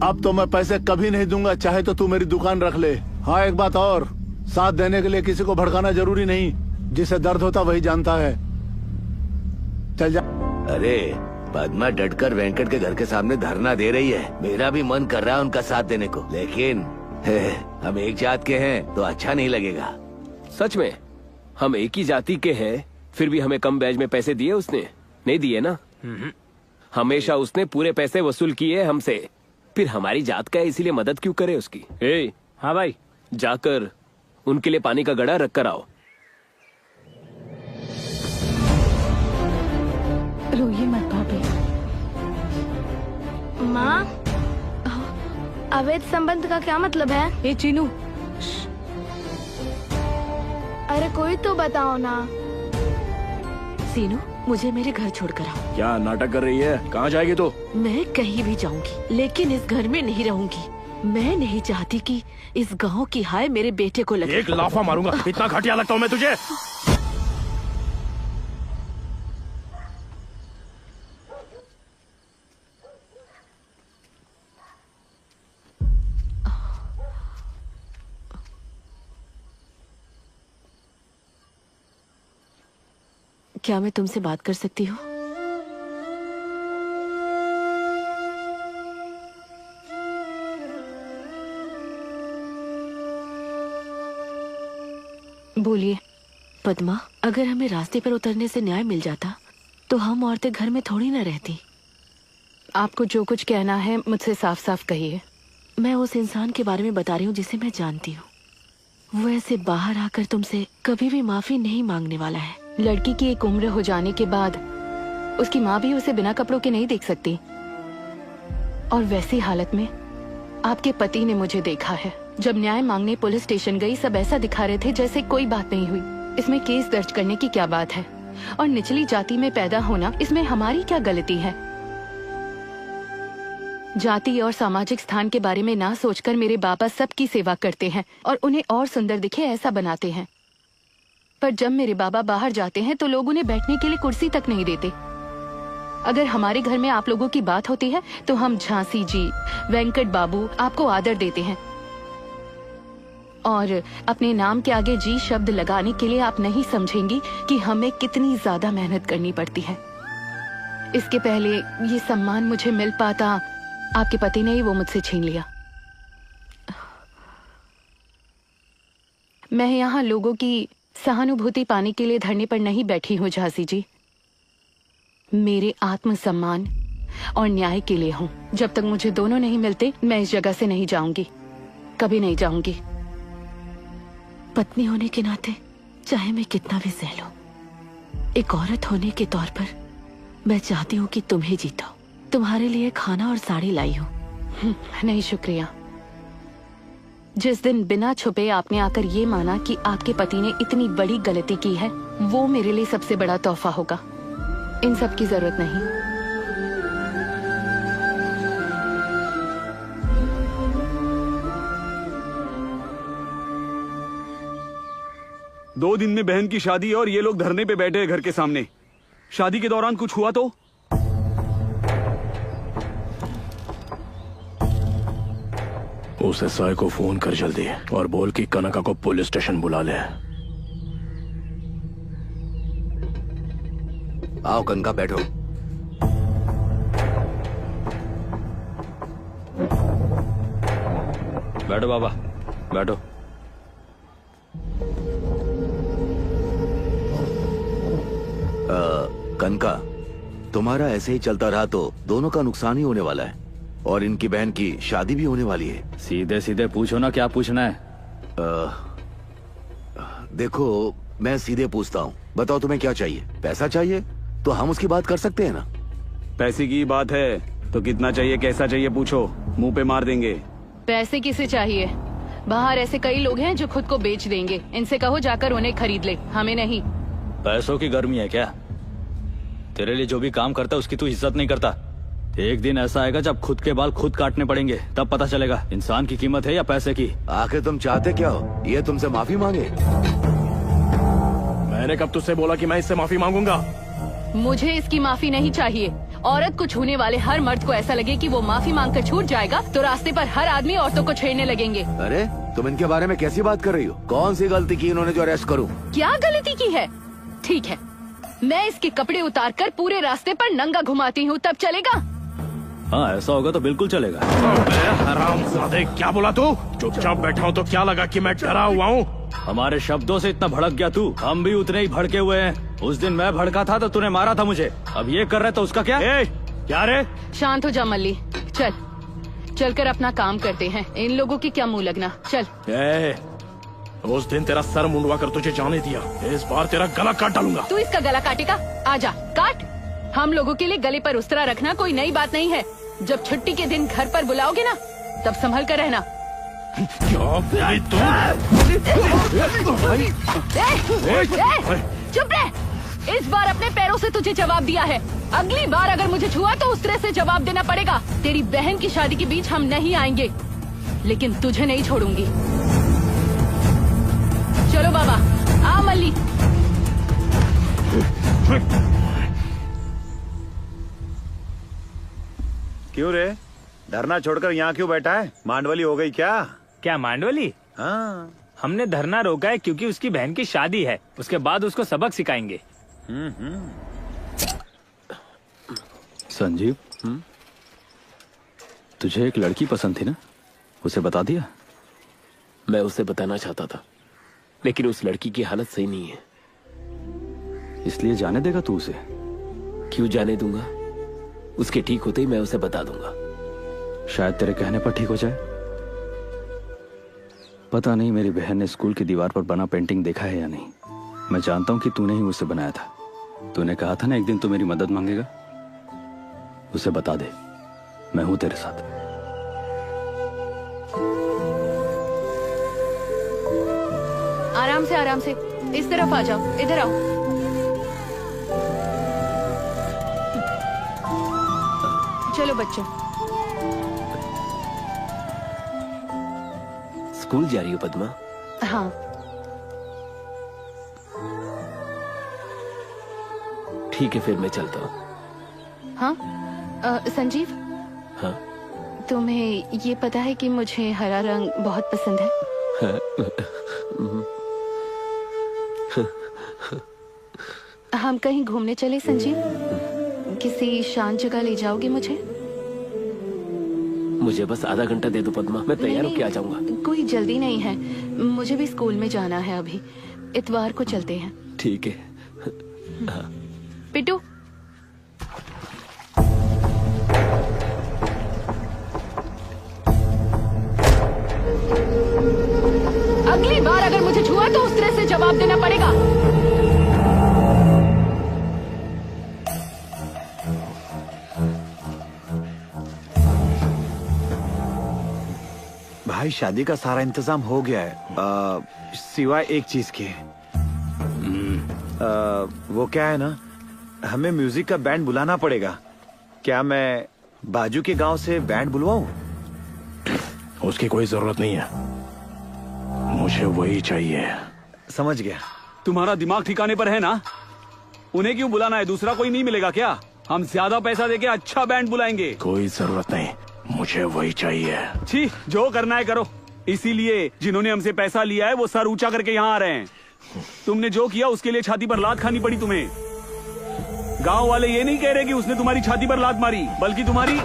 अब तो मैं पैसे कभी नहीं दूंगा, चाहे तो तू मेरी दुकान रख ले। हाँ, एक बात और, साथ देने के लिए किसी को भड़काना जरूरी नहीं, जिसे दर्द होता वही जानता है। चल जा। अरे पद्मा डटकर वेंकट के घर के सामने धरना दे रही है। मेरा भी मन कर रहा है उनका साथ देने को, लेकिन हम एक जात के हैं तो अच्छा नहीं लगेगा। सच में हम एक ही जाति के हैं, फिर भी हमें कम ब्याज में पैसे दिए उसने? नहीं दिए ना। हमेशा उसने पूरे पैसे वसूल किए हमसे। फिर हमारी जात का है इसीलिए मदद क्यों करे उसकी? हाँ भाई, जाकर उनके लिए पानी का गड़ा रख कर आओ। रोइए मत भाभी। माँ, अवैध संबंध का क्या मतलब है? ए चीनू, अरे कोई तो बताओ ना। सीनू, मुझे मेरे घर छोड़कर आओ। क्या नाटक कर रही है? कहाँ जाएगी तू? मैं कहीं भी जाऊंगी, लेकिन इस घर में नहीं रहूंगी। मैं नहीं चाहती कि इस गांव की हाय मेरे बेटे को लगे। एक लाफा मारूंगा, इतना घटिया लगता हूँ मैं तुझे? क्या मैं तुमसे बात कर सकती हूँ? बोलिए। पद्मा, अगर हमें रास्ते पर उतरने से न्याय मिल जाता तो हम औरतें घर में थोड़ी ना रहती। आपको जो कुछ कहना है मुझसे साफ साफ कहिए। मैं उस इंसान के बारे में बता रही हूँ जिसे मैं जानती हूँ। वो ऐसे बाहर आकर तुमसे कभी भी माफी नहीं मांगने वाला है। लड़की की एक उम्र हो जाने के बाद उसकी माँ भी उसे बिना कपड़ों के नहीं देख सकती। और वैसी हालत में आपके पति ने मुझे देखा है। जब न्याय मांगने पुलिस स्टेशन गई, सब ऐसा दिखा रहे थे जैसे कोई बात नहीं हुई। इसमें केस दर्ज करने की क्या बात है? और निचली जाति में पैदा होना, इसमें हमारी क्या गलती है? जाति और सामाजिक स्थान के बारे में ना सोचकर मेरे बाबा सबकी सेवा करते हैं और उन्हें और सुंदर दिखे ऐसा बनाते हैं। पर जब मेरे बाबा बाहर जाते हैं तो लोग उन्हें बैठने के लिए कुर्सी तक नहीं देते। अगर हमारे घर में आप लोगों की बात होती है तो हम झांसी जी, वेंकट बाबू आपको आदर देते हैं, और अपने नाम के आगे जी शब्द लगाने के लिए आप नहीं समझेंगी कि हमें कितनी ज्यादा मेहनत करनी पड़ती है। इसके पहले ये सम्मान मुझे मिल पाता, आपके पति ने ही वो मुझसे छीन लिया। मैं यहाँ लोगों की सहानुभूति पाने के लिए धरने पर नहीं बैठी हूँ झांसी जी, मेरे आत्मसम्मान और न्याय के लिए हूँ। जब तक मुझे दोनों नहीं मिलते मैं इस जगह से नहीं जाऊंगी, कभी नहीं जाऊंगी। पत्नी होने के नाते चाहे मैं कितना भी सह लूं, एक औरत होने के तौर पर मैं चाहती हूँ कि तुम ही जीतो। तुम्हारे लिए खाना और साड़ी लाई हूँ। नहीं शुक्रिया। जिस दिन बिना छुपे आपने आकर ये माना कि आपके पति ने इतनी बड़ी गलती की है, वो मेरे लिए सबसे बड़ा तोहफा होगा। इन सब की जरूरत नहीं। 2 दिन में बहन की शादी और ये लोग धरने पे बैठे हैं घर के सामने। शादी के दौरान कुछ हुआ तो? उस एसआई को फोन कर जल्दी और बोल कि कनका को पुलिस स्टेशन बुला ले। आओ कनका, बैठो। बैठो बाबा, बैठो। कनका, तुम्हारा ऐसे ही चलता रहा तो दोनों का नुकसान ही होने वाला है, और इनकी बहन की शादी भी होने वाली है। सीधे सीधे पूछो ना, क्या पूछना है? देखो, मैं सीधे पूछता हूँ, बताओ तुम्हें क्या चाहिए? पैसा चाहिए तो हम उसकी बात कर सकते हैं ना। पैसे की बात है तो कितना चाहिए, कैसा चाहिए पूछो, मुंह पे मार देंगे। पैसे किसे चाहिए? बाहर ऐसे कई लोग हैं जो खुद को बेच देंगे। इनसे कहो जाकर उन्हें खरीद ले, हमें नहीं। पैसों की गर्मी है क्या? तेरे लिए जो भी काम करता है उसकी तू इज्जत नहीं करता। एक दिन ऐसा आएगा जब खुद के बाल खुद काटने पड़ेंगे, तब पता चलेगा इंसान की कीमत है या पैसे की। आखिर तुम चाहते क्या हो? ये तुमसे माफी मांगे? मैंने कब तुझसे बोला कि मैं इससे माफी मांगूंगा? मुझे इसकी माफी नहीं चाहिए। औरत को छूने वाले हर मर्द को ऐसा लगे कि वो माफी मांगकर छूट जाएगा तो रास्ते पर हर आदमी औरतों को छेड़ने लगेंगे। अरे तुम इनके बारे में कैसी बात कर रही हो? कौन सी गलती की इन्होंने जो अरेस्ट करूं? क्या गलती की है? ठीक है, मैं इसके कपड़े उतार कर पूरे रास्ते पर नंगा घुमाती हूँ, तब चलेगा? हाँ, ऐसा होगा तो बिल्कुल चलेगा। हरामजादे, क्या बोला तू? चुपचाप बैठा हूँ तो क्या लगा कि मैं डरा हुआ हूँ? हमारे शब्दों से इतना भड़क गया तू? हम भी उतने ही भड़के हुए हैं। उस दिन मैं भड़का था तो तूने मारा था मुझे, अब ये कर रहे तो उसका क्या? क्या रे? शांत हो जा मल्ली, चल चलकर अपना काम करते हैं। इन लोगों की क्या मुंह लगना, चल। उस दिन तेरा सर मुंडवा कर तुझे जाने दिया, इस बार तेरा गला काट डालूंगा। तू इसका गला काटेगा? आजा काट। हम लोगों के लिए गले पर उस्तरा रखना कोई नई बात नहीं है। जब छुट्टी के दिन घर पर बुलाओगे ना, तब संभल कर रहना। चुप रह, इस बार अपने पैरों से तुझे जवाब दिया है। अगली बार अगर मुझे छुआ तो उस तरह से जवाब देना पड़ेगा। तेरी बहन की शादी के बीच हम नहीं आएंगे, लेकिन तुझे नहीं छोड़ूंगी। चलो बाबा, आ मल्ली। क्यों रे, धरना छोड़कर यहाँ क्यों बैठा है? मांडवली हो गई क्या? क्या मांडवली? हाँ, हमने धरना रोका है क्योंकि उसकी बहन की शादी है, उसके बाद उसको सबक सिखाएंगे। संजीव, तुझे एक लड़की पसंद थी ना, उसे बता दिया? मैं उसे बताना चाहता था, लेकिन उस लड़की की हालत सही नहीं है। इसलिए जाने देगा तू उसे? क्यों जाने दूंगा? उसके ठीक होते ही मैं उसे बता दूंगा। शायद तेरे कहने पर ठीक हो जाए। पता नहीं मेरी बहन ने स्कूल की दीवार पर बना पेंटिंग देखा है या नहीं। मैं जानता हूं कि तूने ही उसे बनाया था। तूने कहा था ना एक दिन तू मेरी मदद मांगेगा। उसे बता दे, मैं हूं तेरे साथ। आराम से, आराम से, इस तरफ आ जाओ, इधर आओ। चलो बच्चों। स्कूल जा रही हो पद्मा? हाँ। ठीक है, फिर मैं चलता हूँ। हाँ संजीव, हाँ तुम्हें ये पता है कि मुझे हरा रंग बहुत पसंद है? हम कहीं घूमने चले संजीव? किसी शांत जगह ले जाओगे मुझे? मुझे बस आधा घंटा दे दो पद्मा, मैं तैयार होके आ जाऊंगा। कोई जल्दी नहीं है, मुझे भी स्कूल में जाना है अभी। इतवार को चलते हैं। ठीक है। हाँ। पिट्टू, अगली बार अगर मुझे छुआ तो उस तरह से जवाब देना पड़ेगा। भाई शादी का सारा इंतजाम हो गया है, सिवाय एक चीज के। वो क्या है ना, हमें म्यूजिक का बैंड बुलाना पड़ेगा। क्या मैं बाजू के गांव से बैंड बुलवाऊं? उसकी कोई जरूरत नहीं है, मुझे वही चाहिए। समझ गया। तुम्हारा दिमाग ठिकाने पर है ना? उन्हें क्यों बुलाना है? दूसरा कोई नहीं मिलेगा क्या? हम ज्यादा पैसा देके अच्छा बैंड बुलाएंगे। कोई जरूरत नहीं, मुझे वही चाहिए। छी, जो करना है करो। इसीलिए जिन्होंने हमसे पैसा लिया है वो सर ऊंचा करके यहाँ आ रहे हैं। तुमने जो किया उसके लिए छाती पर लात खानी पड़ी तुम्हें। गांव वाले ये नहीं कह रहे कि उसने तुम्हारी छाती पर लात मारी, बल्कि तुम्हारी।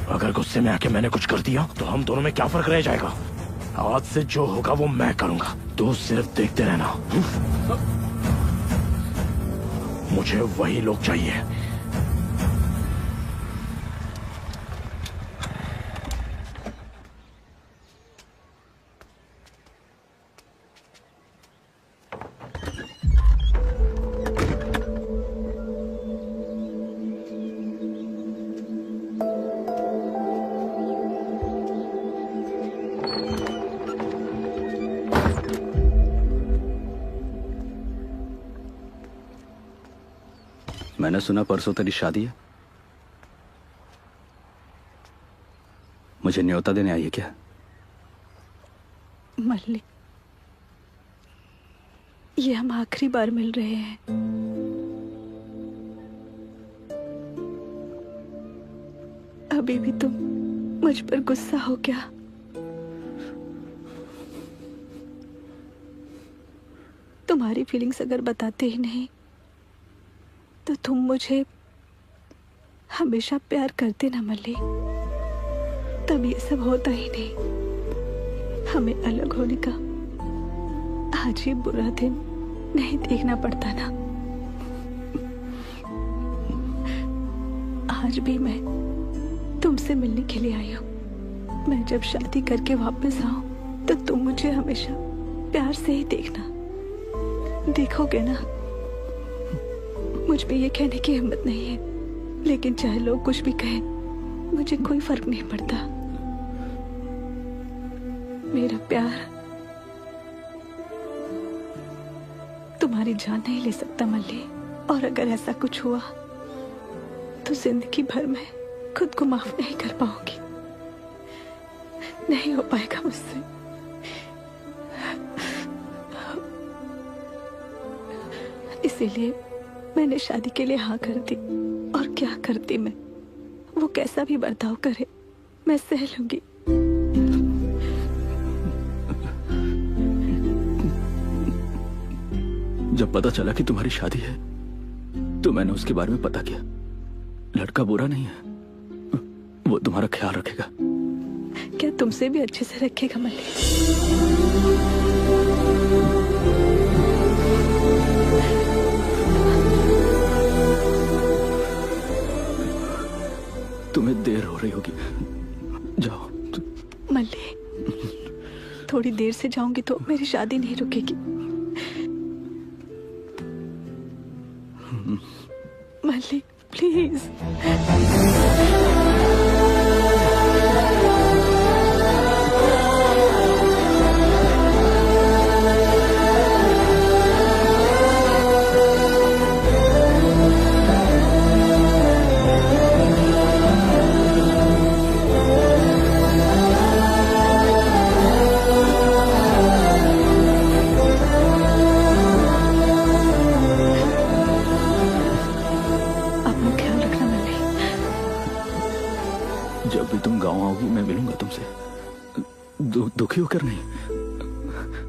अगर गुस्से में आके मैंने कुछ कर दिया तो हम दोनों में क्या फर्क रह जाएगा? आज से जो होगा वो मैं करूंगा, तू सिर्फ देखते रहना। मुझे वही लोग चाहिए। मैंने सुना परसों तेरी शादी है। मुझे न्योता देने आई है क्या? मल्लिक, ये हम आखिरी बार मिल रहे हैं। अभी भी तुम मुझ पर गुस्सा हो क्या? तुम्हारी फीलिंग्स अगर बताते ही नहीं तो तुम मुझे हमेशा प्यार करते ना मल्लिक, तब ये सब होता ही नहीं। हमें अलग होने का आज ये बुरा दिन नहीं देखना पड़ता ना। आज भी मैं तुमसे मिलने के लिए आई हूँ। मैं जब शादी करके वापस आऊं तो तुम मुझे हमेशा प्यार से ही देखना, देखोगे ना। मुझ में ये कहने की हिम्मत नहीं है, लेकिन चाहे लोग कुछ भी कहें मुझे कोई फर्क नहीं पड़ता। मेरा प्यार तुम्हारी जान नहीं ले सकता मल्ली, और अगर ऐसा कुछ हुआ तो जिंदगी भर में खुद को माफ नहीं कर पाऊंगी। नहीं हो पाएगा मुझसे। इसीलिए मैंने शादी के लिए हाँ कर दी, और क्या करती मैं। वो कैसा भी बर्ताव करे मैं सह लूंगी। जब पता चला कि तुम्हारी शादी है तो मैंने उसके बारे में पता किया। लड़का बुरा नहीं है, वो तुम्हारा ख्याल रखेगा। क्या तुमसे भी अच्छे से रखेगा मल्लिक? तुम्हें देर हो रही होगी, जाओ। मल्ली, थोड़ी देर से जाऊंगी तो मेरी शादी नहीं रुकेगी। मल्ली प्लीज।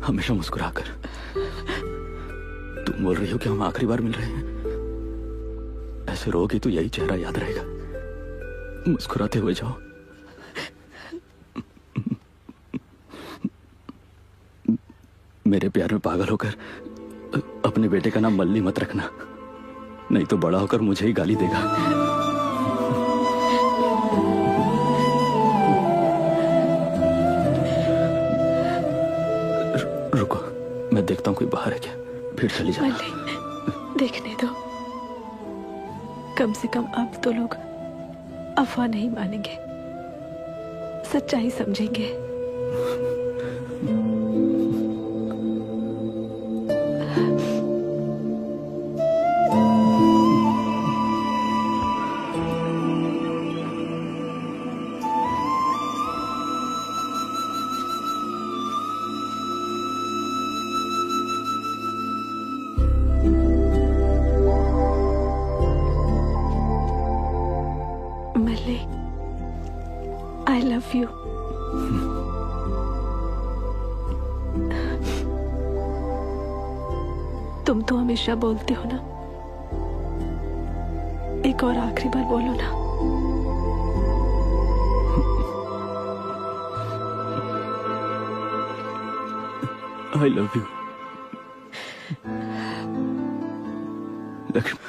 हमेशा मुस्कुराकर। तुम बोल रही हो कि हम आखिरी बार मिल रहे हैं? ऐसे रोगी तो यही चेहरा याद रहेगा। मुस्कुराते हुए जाओ। मेरे प्यार में पागल होकर अपने बेटे का नाम मल्ली मत रखना, नहीं तो बड़ा होकर मुझे ही गाली देगा। रुको, मैं देखता हूँ कोई बाहर है क्या, फिर चली जाना। देखने दो, कम से कम अब तो लोग अफवाह नहीं मानेंगे, सच्चाई समझेंगे। मल्ली, आई लव यू। तुम तो हमेशा बोलते हो ना, एक और आखिरी बार बोलो ना। आई लव यू लक्ष्मी।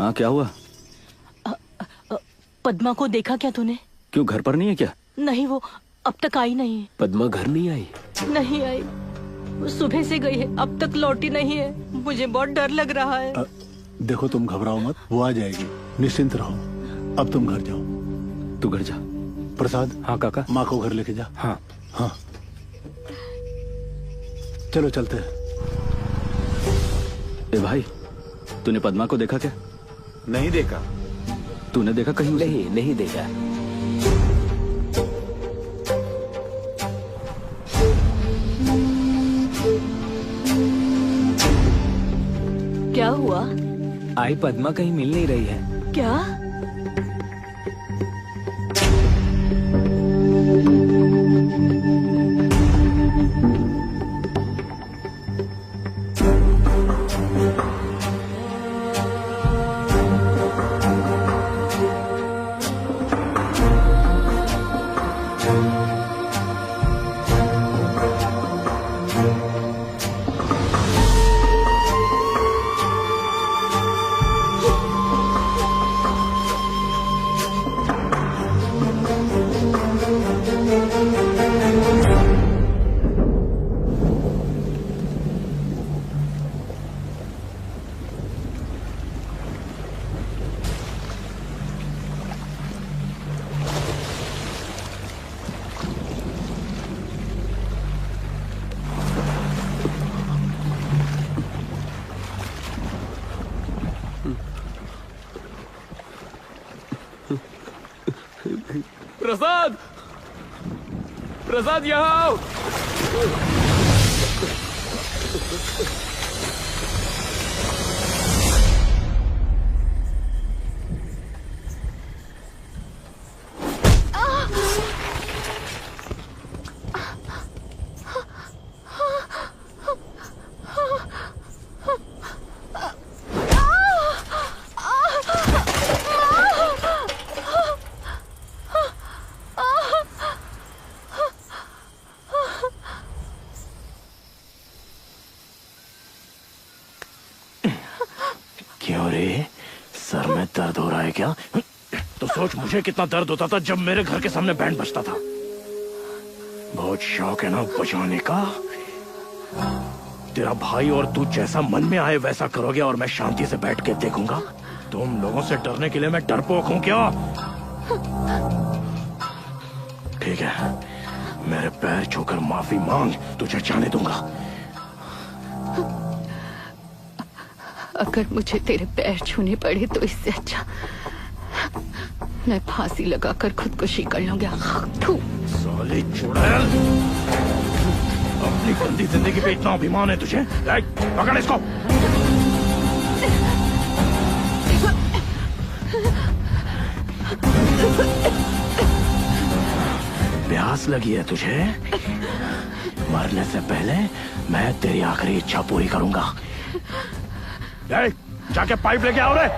हाँ, क्या हुआ? पद्मा को देखा क्या तूने? क्यों, घर पर नहीं है क्या? नहीं, वो अब तक आई नहीं है। पद्मा घर नहीं आई? नहीं आई, वो सुबह से गई है, अब तक लौटी नहीं है। मुझे बहुत डर लग रहा है। देखो, तुम घबराओ मत, वो आ जाएगी, निश्चिंत रहो। अब तुम घर जाओ। तू घर जा। प्रसाद। हाँ काका। माँ को घर लेके जा। हाँ हाँ, चलो चलते हैं। ए भाई, तूने पद्मा को देखा क्या? नहीं देखा। तूने देखा कहीं? नहीं देखा। क्या हुआ? आई पद्मा कहीं मिल नहीं रही है। क्या? प्रसाद, प्रसाद यहाँ आओ। क्यों रे, सर में दर्द हो रहा है क्या? तो सोच मुझे कितना दर्द होता था जब मेरे घर के सामने बैंड बजता था। बहुत शौक है ना बजाने का। तेरा भाई और तू जैसा मन में आए वैसा करोगे और मैं शांति से बैठ के देखूंगा। तुम लोगों से डरने के लिए मैं डरपोक हूं क्या? ठीक है, मेरे पैर छूकर माफी मांग, तुझे जाने दूंगा। अगर मुझे तेरे पैर छूने पड़े तो इससे अच्छा मैं फांसी लगाकर खुदकुशी कर लूंगा। साले चुड़ैल, अपनी गंदी जिंदगी पे इतना अभिमान है तुझे? पकड़ इसको। प्यास लगी है तुझे? मरने से पहले मैं तेरी आखिरी इच्छा पूरी करूंगा। जाके पाइप लेके आओ रे।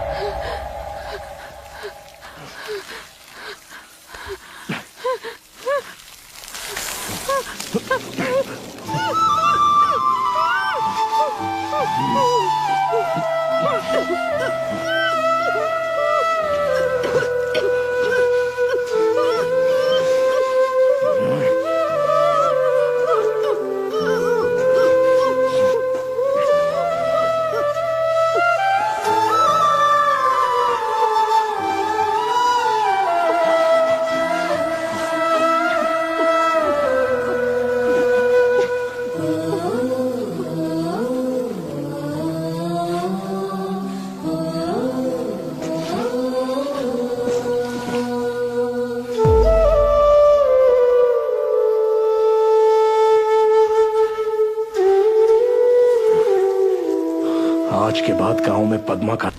आज के बाद गांव में पद्मा का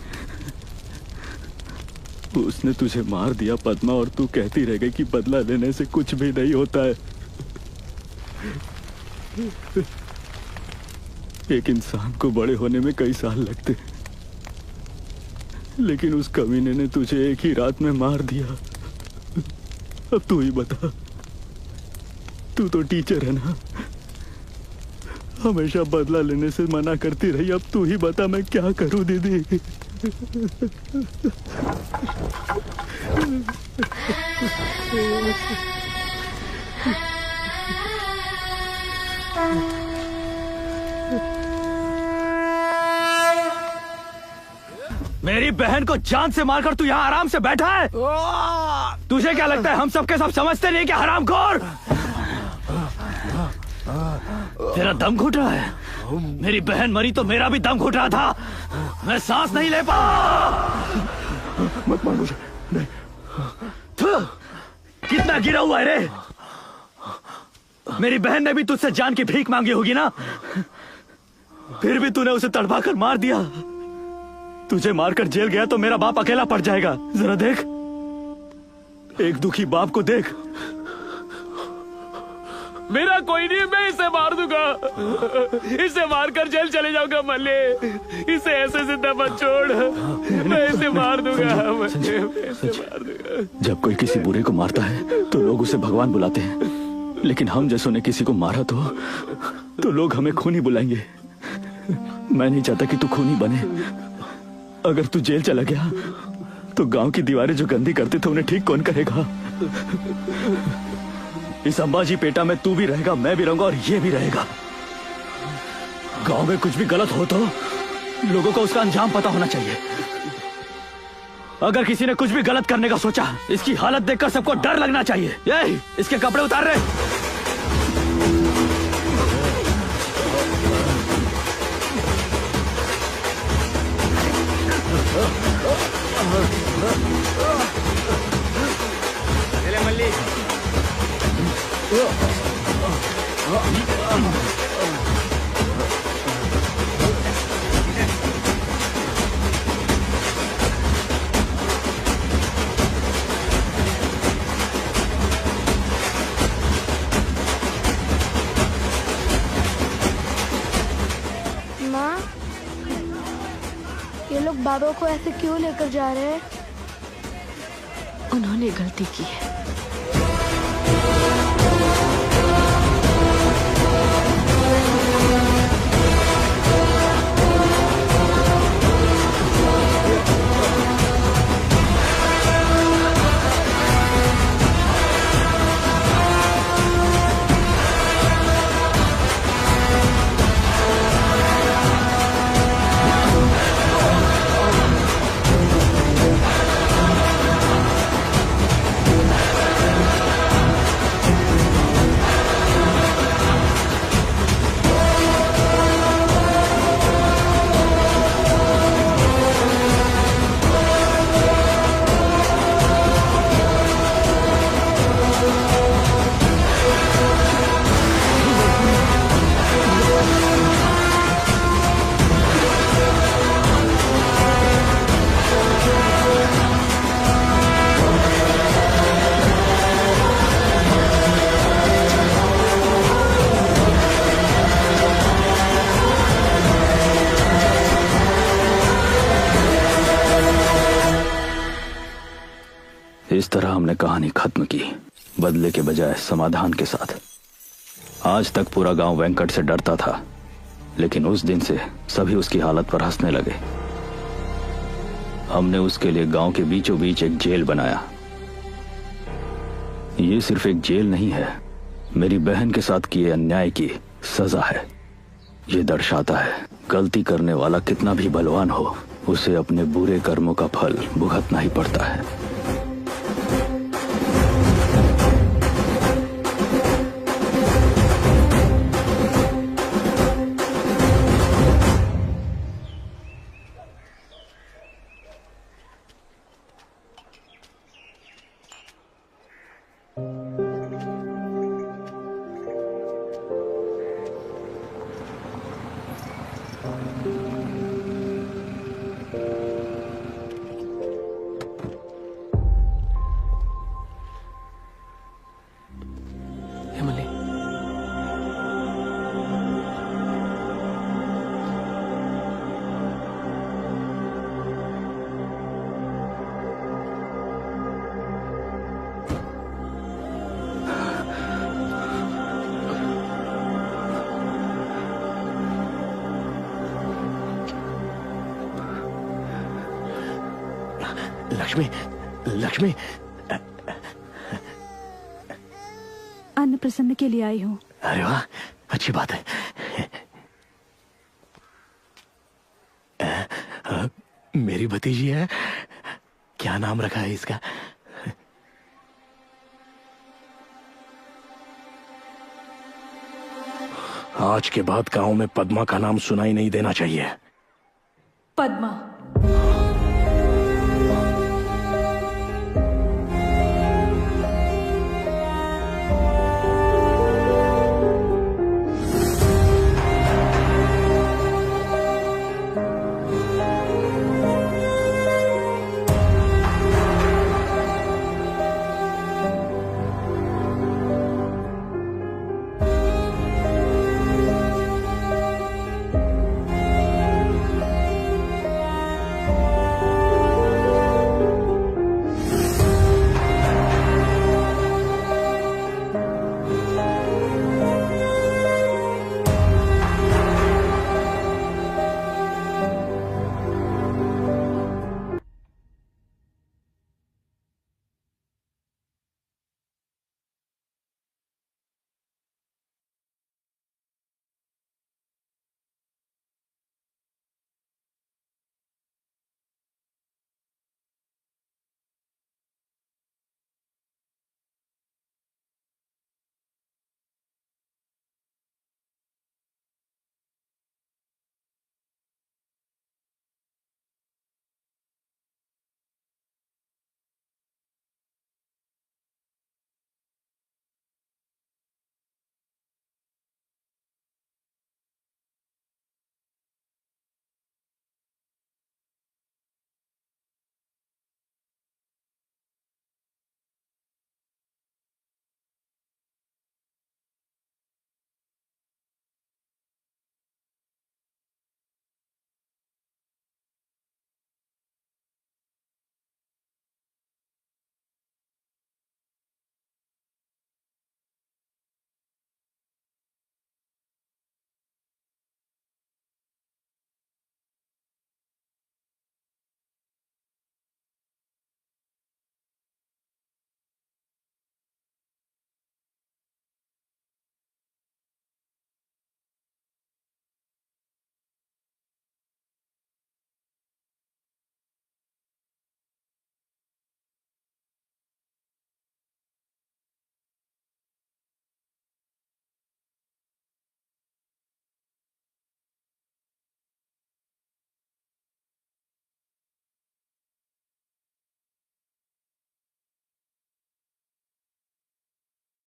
उसने तुझे मार दिया पद्मा, और तू कहती रह गई कि बदला लेने से कुछ भी नहीं होता है। एक इंसान को बड़े होने में कई साल लगते, लेकिन उस कमीने ने तुझे एक ही रात में मार दिया। अब तू ही बता, तू तो टीचर है ना, हमेशा बदला लेने से मना करती रही। अब तू ही बता मैं क्या करूं दीदी। मेरी बहन को जान से मारकर तू यहाँ आराम से बैठा है। तुझे क्या लगता है हम सबके सब समझते नहीं कि हरामखोर? तेरा दम घुट रहा है। मेरी बहन मरी तो मेरा भी दम घुट रहा था। मैं सांस नहीं ले पा। मत मार मुझे। नहीं। कितना गिरा हुआ है रे। मेरी बहन ने भी तुझसे जान की भीख मांगी होगी ना, फिर भी तूने उसे तड़पा कर मार दिया। तुझे मारकर जेल गया तो मेरा बाप अकेला पड़ जाएगा। जरा देख, एक दुखी बाप को देख। मेरा कोई नहीं, मैं इसे मार दूंगा। इसे मारकर जेल चले जाऊंगा मल्ले। इसे ऐसे जिंदा मत छोड़। मैं इसे मार दूंगा। मैं इसे मार दूंगा। जब कोई किसी बुरे को मारता है तो लोग उसे भगवान बुलाते हैं, लेकिन हम जैसों ने किसी को मारा तो लोग हमें खूनी बुलाएंगे। मैं नहीं चाहता कि तू खूनी बने। अगर तू जेल चला गया तो गांव की दीवारें जो गंदी करते थे उन्हें ठीक कौन करेगा? इस अंबाजी पेटा में तू भी रहेगा, मैं भी रहूंगा और ये भी रहेगा। गांव में कुछ भी गलत हो तो लोगों को उसका अंजाम पता होना चाहिए। अगर किसी ने कुछ भी गलत करने का सोचा, इसकी हालत देखकर सबको डर लगना चाहिए। ये इसके कपड़े उतार रहे। माँ, ये लोग बाबा को ऐसे क्यों लेकर जा रहे हैं? उन्होंने गलती की है। इस तरह हमने कहानी खत्म की, बदले के बजाय समाधान के साथ। आज तक पूरा गांव वेंकट से डरता था, लेकिन उस दिन से सभी उसकी हालत पर हंसने लगे। हमने उसके लिए गांव के बीचों बीच एक जेल बनाया। ये सिर्फ एक जेल नहीं है, मेरी बहन के साथ किए अन्याय की सजा है। ये दर्शाता है गलती करने वाला कितना भी बलवान हो, उसे अपने बुरे कर्मों का फल भुगतना ही पड़ता है। लक्ष्मी, लक्ष्मी, अन्न प्रसन्न के लिए आई हूँ। अरे वाह, अच्छी बात है। मेरी भतीजी है, क्या नाम रखा है इसका? आज के बाद गांव में पद्मा का नाम सुनाई नहीं देना चाहिए। पद्मा।